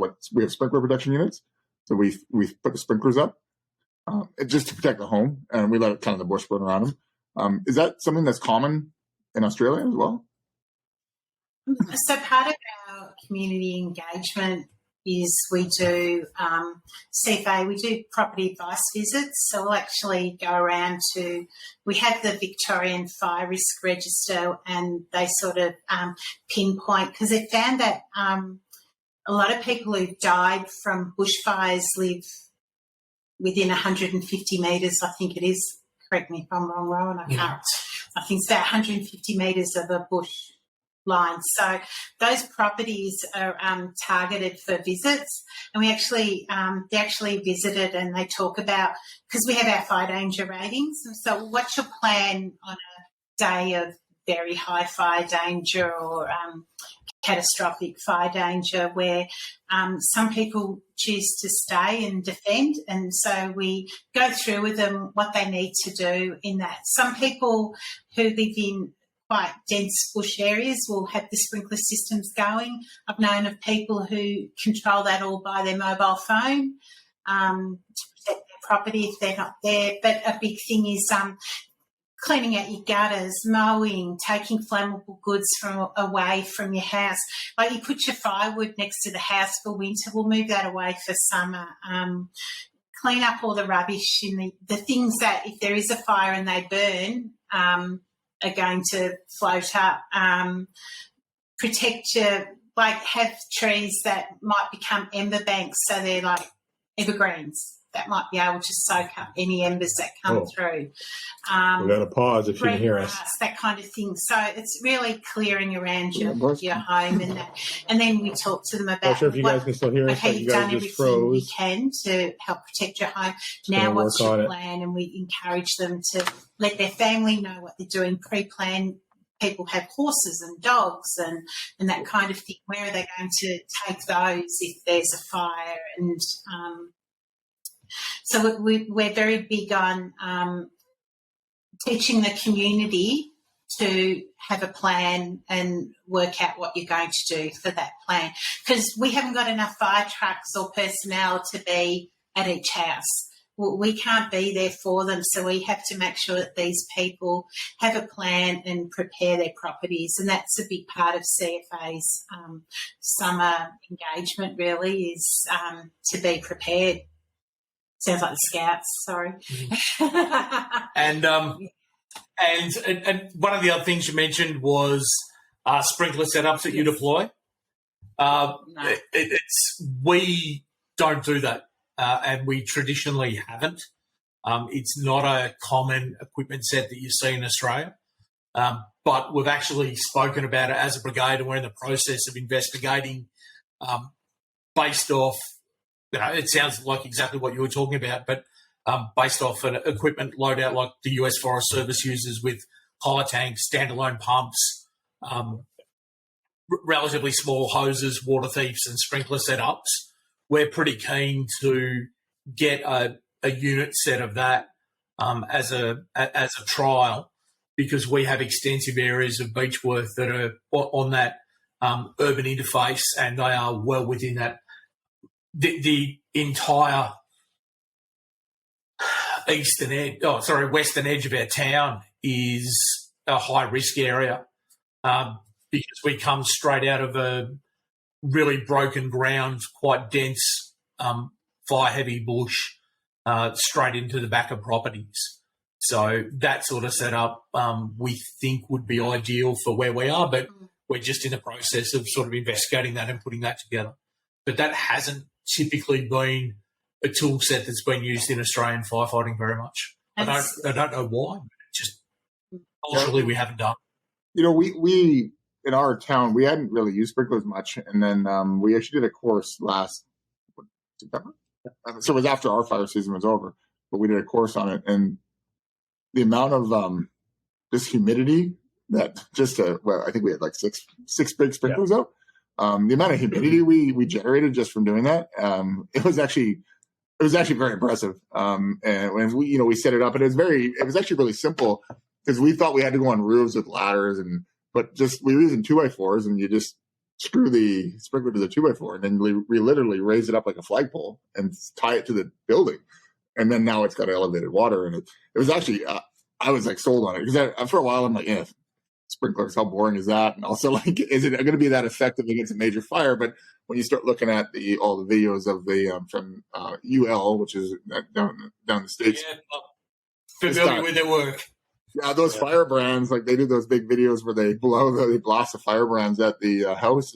sprinkler protection units. So we put the sprinklers up just to protect the home, and we let it kind of the bush burn around them. Is that something that's common in Australia as well? So part of our community engagement is we do CFA, we do property advice visits. So we'll actually go around we have the Victorian Fire Risk Register, and they sort of pinpoint, because they found that a lot of people who've died from bushfires live within 150 metres, I think it is. Correct me if I'm wrong, Rowan, I can't. I think it's about 150 metres of a bush line. So those properties are targeted for visits, and we actually they actually visited, and they talk about, because we have our fire danger ratings. So what's your plan on a day of very high fire danger or catastrophic fire danger, where some people choose to stay and defend, and so we go through with them what they need to do in that. Some people who live in quite dense bush areas will have the sprinkler systems going. I've known of people who control that all by their mobile phone. to protect their property if they're not there. But a big thing is cleaning out your gutters, mowing, taking flammable goods away from your house. Like you put your firewood next to the house for winter, we'll move that away for summer. Clean up all the rubbish in the things that if there is a fire and they burn are going to float up. Protect your, like have trees that might become ember banks, so they're like evergreens that might be able to soak up any embers that come through. We got to pause if you can hear us. That kind of thing. So it's really clearing around your home and that. And then we talk to them about not sure if you guys can still hear us. Okay, you've done everything you can to help protect your home. Now what's your plan? And we encourage them to let their family know what they're doing, pre-plan. People have horses and dogs and that kind of thing. Where are they going to take those if there's a fire? And so we're very big on teaching the community to have a plan and work out what you're going to do for that plan, because we haven't got enough fire trucks or personnel to be at each house. We can't be there for them, so we have to make sure that these people have a plan and prepare their properties, and that's a big part of CFA's summer engagement really is to be prepared. Sounds like the Scouts, sorry. And one of the other things you mentioned was sprinkler setups that you deploy. No. We don't do that. And we traditionally haven't. It's not a common equipment set that you see in Australia. But we've actually spoken about it as a brigade, and we're in the process of investigating based off, it sounds like exactly what you were talking about, but based off an equipment loadout like the US Forest Service uses with collar tanks, standalone pumps, relatively small hoses, water thieves and sprinkler setups. We're pretty keen to get a unit set of that as a trial, because we have extensive areas of Beechworth that are on that urban interface, and they are well within that. The entire western edge of our town is a high risk area because we come straight out of a really broken ground, quite dense, fire-heavy bush, straight into the back of properties. So that sort of setup we think would be ideal for where we are, but we're just in the process of sort of investigating that and putting that together. But that hasn't typically been a tool set that's been used in Australian firefighting very much. I don't know why, but just culturally we haven't done. We in our town, we hadn't really used sprinklers much, and then we actually did a course last September. So it was after our fire season was over, but we did a course on it, and the amount of just humidity that I think we had like six big sprinklers out. The amount of humidity we generated just from doing that, it was actually very impressive. And when we set it up, and it was actually really simple, because we thought we had to go on roofs with ladders, but we were using 2x4s, and you just screw the sprinkler to the 2x4, and then we literally raise it up like a flagpole and tie it to the building. And then now it's got elevated water, and it was actually, I was like sold on it, because for a while I'm like, sprinklers, how boring is that? And also, like, is it going to be that effective against a major fire? But when you start looking at all the videos of the from UL, which is down the States, familiar with their work. Yeah, those fire brands, like they do those big videos where they blast the fire brands at the house.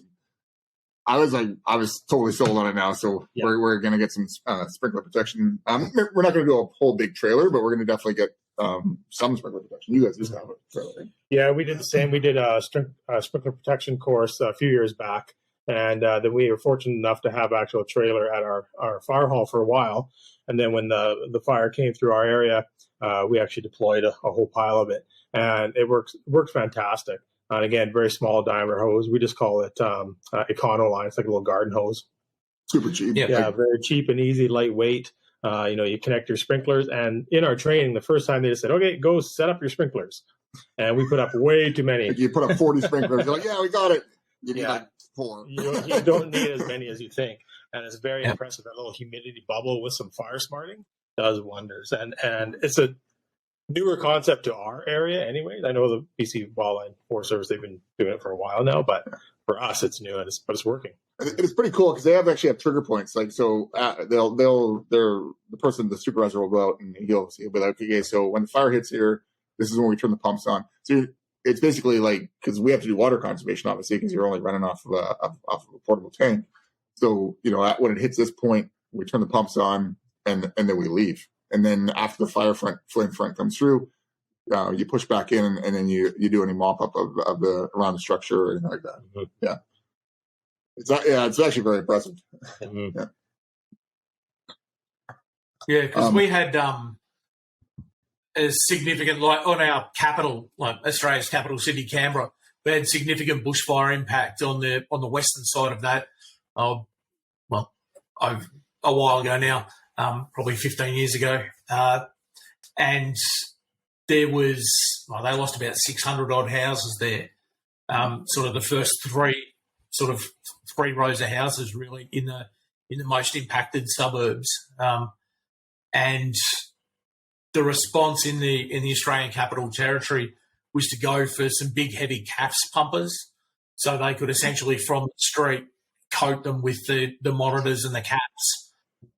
I was totally sold on it now. So we're going to get some sprinkler protection. We're not going to do a whole big trailer, but we're going to definitely get some sprinkler protection. You guys just have a trailer, right? Yeah, we did the same. We did a sprinkler protection course a few years back, and then we were fortunate enough to have actual trailer at our fire hall for a while. And then when the fire came through our area, we actually deployed a whole pile of it, and it works fantastic. And again, very small diameter hose. We just call it Econo line. It's like a little garden hose. Super cheap. Yeah, very cheap and easy, lightweight. You connect your sprinklers, and in our training, the first time they just said, "Okay, go set up your sprinklers," and we put up way too many. Like you put up 40 sprinklers. You're like, "Yeah, we got it." You need like 4. You don't need as many as you think. and it's very impressive. That little humidity bubble with some fire smarting does wonders, and it's a newer concept to our area anyways. I know the BC Wildland Forest Service, they've been doing it for a while now, but for us it's new, but it's working. It's pretty cool because they actually have trigger points. Like, so the supervisor will go out and he'll be like, okay, so when the fire hits here, this is when we turn the pumps on. So it's basically like, because we have to do water conservation, obviously, because you're only running off of a portable tank. So, when it hits this point, we turn the pumps on and then we leave. And then after the flame front comes through, you push back in and then you do any mop up of the around the structure or anything like that. Mm-hmm. Yeah. It's actually very impressive. Mm-hmm. Yeah, because we had a significant, like on our capital, like Australia's capital city, Canberra, we had significant bushfire impact on the western side of that. A while ago now, probably 15 years ago, and there was they lost about 600 odd houses there. Sort of the first three rows of houses really in the most impacted suburbs, and the response in the Australian Capital Territory was to go for some big heavy CAFS pumpers, so they could essentially from the street coat them with the monitors and the caps,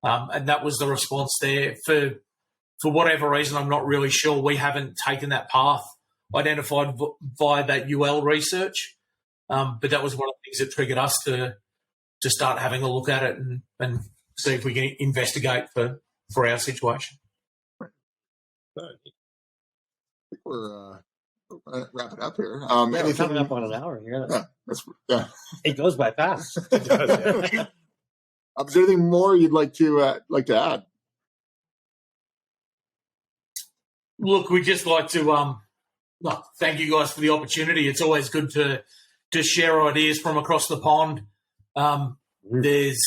and that was the response there. For whatever reason, I'm not really sure. We haven't taken that path identified via that UL research. But that was one of the things that triggered us to start having a look at it and see if we can investigate for our situation. I think we're wrapping up here. We're coming up on an hour here. Yeah. It goes by fast. Is there anything more you'd like to add? Look, we'd just like to thank you guys for the opportunity. It's always good to share ideas from across the pond. There's,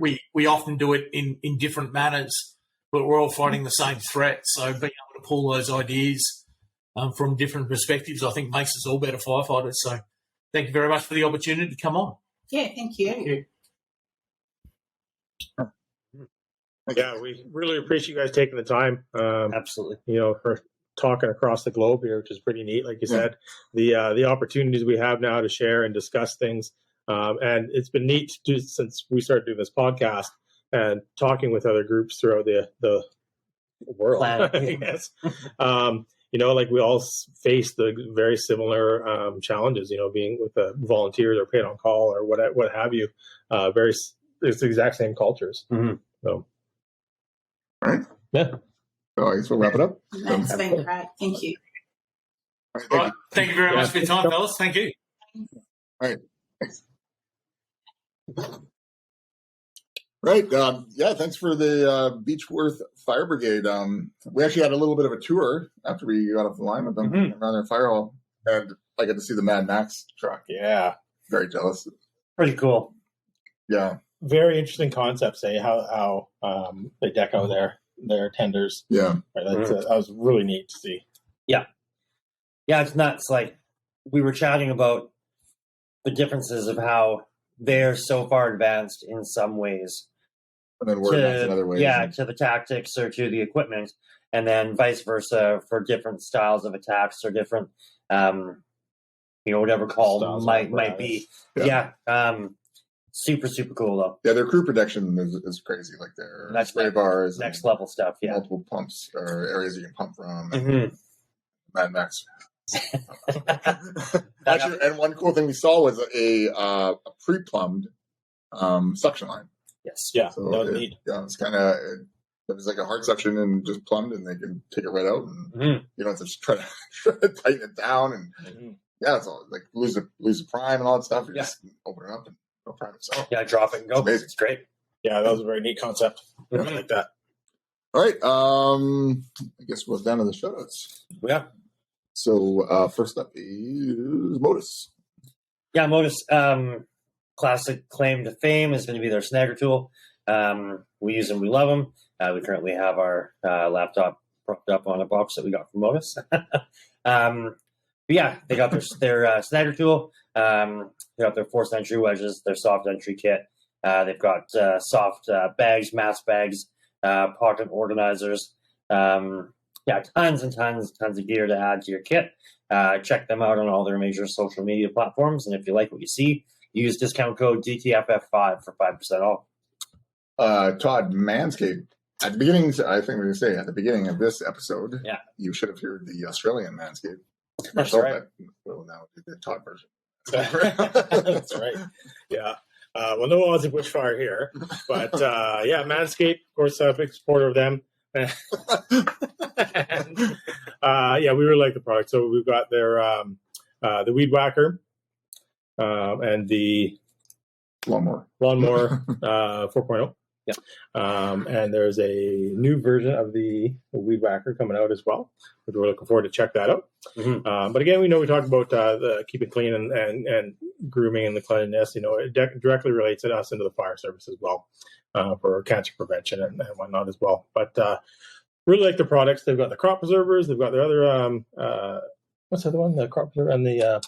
we often do it in different manners, but we're all fighting the same threat. So being able to pull those ideas from different perspectives, I think makes us all better firefighters. So thank you very much for the opportunity to come on. Yeah, thank you. Thank you. Yeah, we really appreciate you guys taking the time. Absolutely. For talking across the globe here, which is pretty neat. Like you said, the opportunities we have now to share and discuss things. And it's been neat to do since we started doing this podcast and talking with other groups throughout the world, I guess. Like we all face the very similar challenges, being with the volunteers or paid on call or what have you. It's the exact same cultures. Mm-hmm. So, all right. Yeah. So I guess we'll wrap it up. That's been great. Thank you. All right. Thank you very much for your time, fellas. Thank you. All right. Thanks. Right. Thanks for the Beechworth Fire Brigade. We actually had a little bit of a tour after we got off the line with them around their fire hall, and I got to see the Mad Max truck. Yeah. Very jealous. Pretty cool. Yeah. Very interesting concepts, how they deck out their tenders. Yeah. Right, that was really neat to see. Yeah. Yeah, it's nuts. Like, we were chatting about the differences of how they're so far advanced in some ways. And then we're advanced in other ways. Yeah, to the tactics or to the equipment. And then vice versa for different styles of attacks or different, whatever call might be. Yeah. Super, super cool, though. Yeah, their crew protection is crazy. Like their spray bars. Next level stuff, yeah. Multiple pumps or areas you can pump from. Mm-hmm. Mad Max. Actually, and one cool thing we saw was a pre-plumbed suction line. Yes. Yeah, so that was neat. Yeah, it's kind of it was like a hard suction and just plumbed, and they can take it right out, and you don't have to try to tighten it down, and it's all like lose the prime and all that stuff. You just open it up and go prime itself. Yeah, drop it and go. It's amazing. It's great. Yeah, that was a very neat concept. I like that. All right, I guess we're down to the shoutouts. Yeah. So first up is Modus. Yeah, Modus, classic claim to fame is going to be their snagger tool. We use them, we love them. We currently have our laptop propped up on a box that we got from Modus. But yeah, they got their snagger tool. They got their forced entry wedges, their soft entry kit, They've got soft bags, mask bags, pocket organizers. Tons and tons of gear to add to your kit. Check them out on all their major social media platforms. And if you like what you see, use discount code DTFF5 for 5% off. Todd, Manscaped. At the beginning, I think we're going to say at the beginning of this episode, you should have heard the Australian Manscaped. That's right. Well, now the Todd version. That's right. Yeah. Well, no Aussie bushfire here, but Manscaped, of course, a big supporter of them. And, we really like the product. So we've got their the Weed Whacker and the Lawnmower 4.0. Yeah. And there's a new version of the Weed Whacker coming out as well. We're looking forward to check that out. Mm-hmm. But again, we talk about the keeping clean and grooming and the cleanliness. It directly relates to us into the fire service as well for cancer prevention and whatnot as well. But really like the products. They've got the crop preservers. They've got their other what's the other one? The crop preserver and the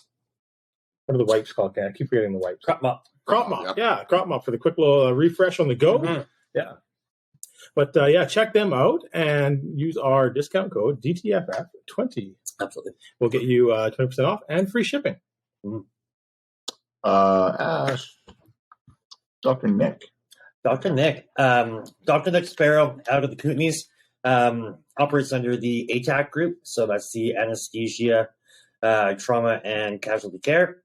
what are the wipes called? I keep forgetting the wipes. Crop mop. Crop mop, yeah, crop mop for the quick little refresh on the go. Mm-hmm. Yeah. But check them out and use our discount code DTFF20. Absolutely. We'll get you 20% off and free shipping. Mm-hmm. Ash, Dr. Nick. Dr. Nick Sparrow out of the Kootenays, operates under the ATAC group. So that's the anesthesia, trauma, and casualty care.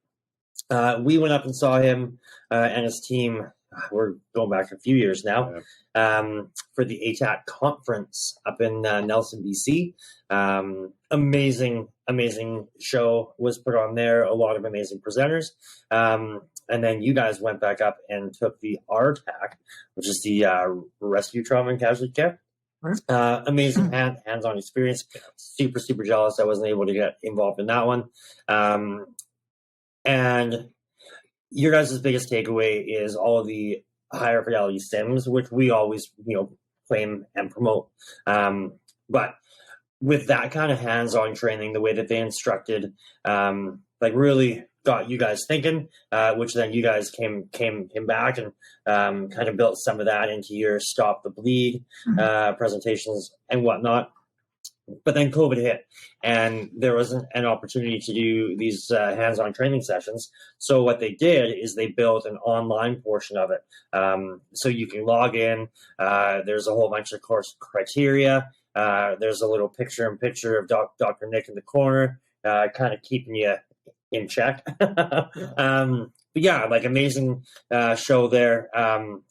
We went up and saw him and his team. We're going back a few years now for the ATAC conference up in Nelson, BC. Amazing show was put on there. A lot of amazing presenters. And then you guys went back up and took the RTAC, which is the Rescue Trauma and Casualty Care. Amazing hands-on experience. Super jealous I wasn't able to get involved in that one. And your guys' biggest takeaway is all of the higher fidelity sims, which we always, claim and promote. But with that kind of hands-on training, the way that they instructed, really got you guys thinking, which then you guys came back and kind of built some of that into your Stop the Bleed presentations and whatnot. But then COVID hit, and there wasn't an opportunity to do these hands-on training sessions. So what they did is they built an online portion of it. So you can log in. There's a whole bunch of course criteria. There's a little picture-in-picture of Dr. Nick in the corner, kind of keeping you in check. But yeah, amazing show there.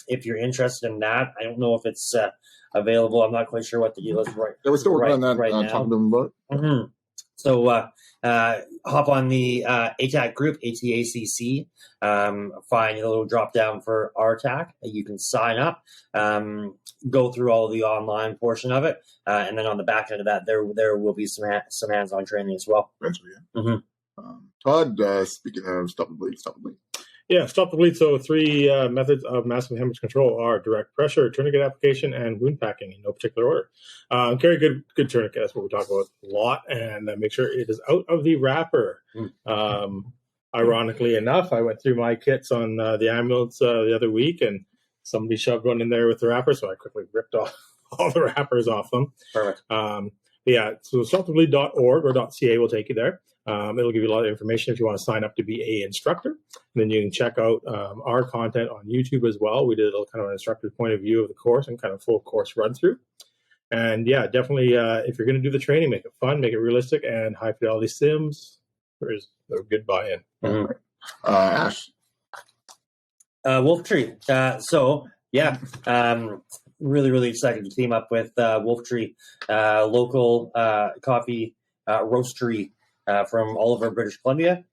If you're interested in that, I don't know if it's available. I'm not quite sure what the deal is right. We're still working on that right now. talking to them about. Mm-hmm. So hop on the ATAC group, ATACC. Find a little drop down for RTAC. You can sign up, go through all the online portion of it, and then on the back end of that, there will be some hands-on training as well. Eventually, yeah. Mm-hmm. Todd, speaking of Stop the Bleed. Yeah, Stop the Bleed. So 3 methods of massive hemorrhage control are direct pressure, tourniquet application, and wound packing in no particular order. Carry good tourniquet. That's what we talk about a lot. And make sure it is out of the wrapper. Ironically enough, I went through my kits on the ambulance the other week, and somebody shoved one in there with the wrapper, so I quickly ripped off all the wrappers off them. Perfect. So stopthebleed.org or .ca will take you there. It'll give you a lot of information if you want to sign up to be an instructor. And then you can check out our content on YouTube as well. We did a kind of an instructor's point of view of the course and kind of full course run through. And yeah, definitely if you're going to do the training, make it fun, make it realistic, and high fidelity sims. There's a good buy-in. Mm-hmm. Ash. Wolf Tree. Really excited to team up with Wolf Tree, local coffee roastery from all over British Columbia.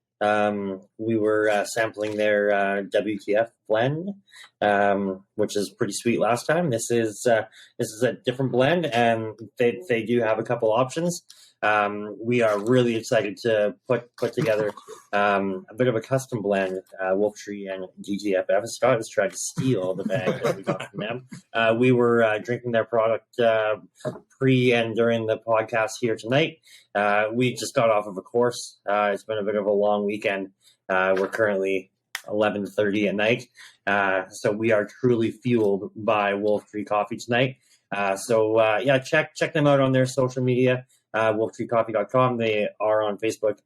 We were sampling their WTF blend, which is pretty sweet last time. This is a different blend, and they do have a couple options. We are really excited to put together a bit of a custom blend. Wolf Tree and DTFF. Scott has tried to steal the bag that we got from them. We were drinking their product pre and during the podcast here tonight. We just got off of a course. It's been a bit of a long weekend. We're currently 11:30 at night. So we are truly fueled by Wolf Tree Coffee tonight. Check them out on their social media, wolftreecoffee.com. They are on Facebook,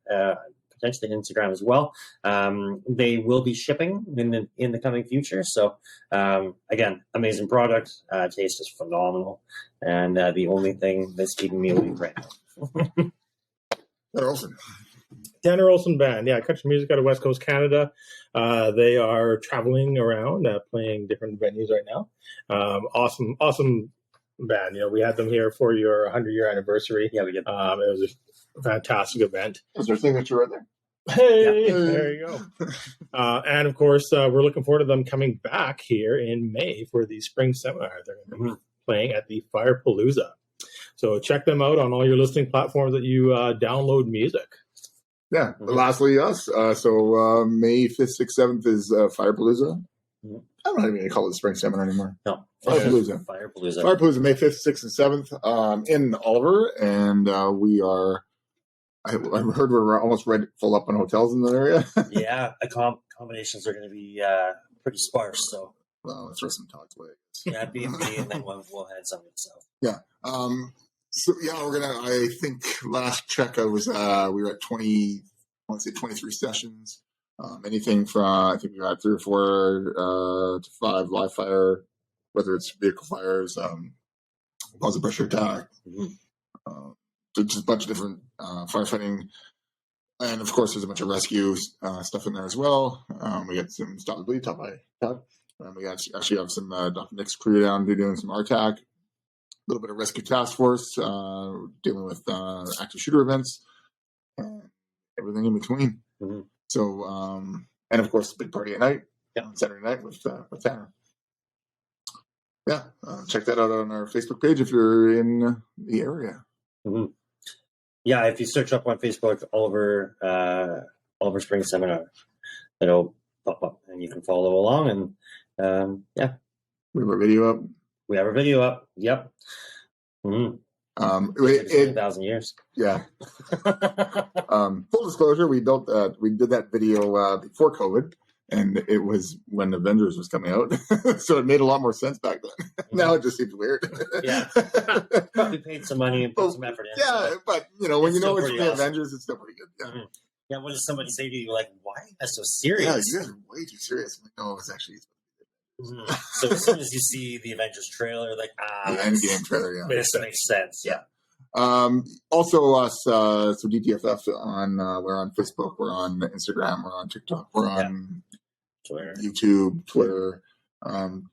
potentially Instagram as well. They will be shipping in the coming future. So again, amazing product. Taste is phenomenal, and the only thing that's keeping me awake right now. Awesome. Tanner Olson Band, country music out of West Coast Canada. They are traveling around, playing different venues right now. Awesome band. We had them here for your 100-year anniversary. Yeah, we did. It was a fantastic event. Is there signature right there? Hey, there you go. And of course, we're looking forward to them coming back here in May for the spring seminar. They're going to be playing at the Firepalooza. So check them out on all your listening platforms that you download music. Yeah. Lastly, us. So May 5th, 6th, 7th is Firepalooza. I'm not even going to call it the spring seminar anymore. No. Firepalooza. Firepalooza, May 5th, 6th, and 7th in Oliver. And we are, I heard we're almost full up on hotels in the area. Yeah, accommodations are going to be pretty sparse. So, well, let's throw some talks away. Yeah, B&B, and then we'll head something south. Yeah. We're gonna. I think last check I was we were at 23 sessions. Anything from I think we had 3 or 4 to 5 live fire, whether it's vehicle fires, positive pressure attack, so just a bunch of different firefighting, and of course there's a bunch of rescue stuff in there as well. We got some stop the bleed, top eye. We actually have some Dr. Nick's crew down doing some RTAC. A little bit of rescue task force, dealing with active shooter events, and everything in between. So, and of course, big party at night, on Saturday night with Tanner. Yeah, check that out on our Facebook page if you're in the area. Yeah, if you search up on Facebook, Oliver Spring Seminar, it'll pop up and you can follow along. And we have our video up. We have our video up. Yep. 1,000 years. Yeah. Full disclosure, we did that video before COVID, and it was when Avengers was coming out, so it made a lot more sense back then. Now it just seems weird. Yeah. Probably paid some money and put some effort in. Yeah, but when you know it's the Avengers, it's still pretty good. Yeah. Yeah. What does somebody say to you? Like, why are you guys so serious? Yeah, you guys are way too serious. I'm like, no, it's actually. So as soon as you see the Avengers trailer, like the Endgame trailer, this makes sense. Yeah. Also, us. So DTFF we're on Facebook, we're on Instagram, we're on TikTok, we're on Twitter, YouTube, Twitter.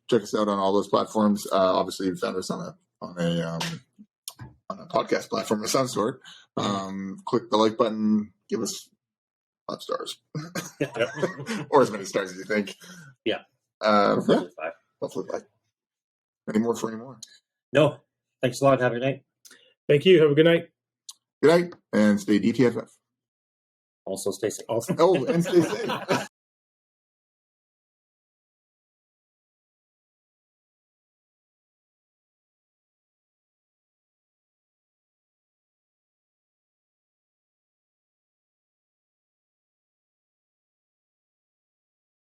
Check us out on all those platforms. Obviously, you found us on a podcast platform of some sort. Click the like button. Give us 5 stars, or as many stars as you think. Yeah. Hopefully 5. Any more? No. Thanks a lot. Have a good night. Thank you. Have a good night. Good night, and stay DTFF. Also, stay safe. And stay safe.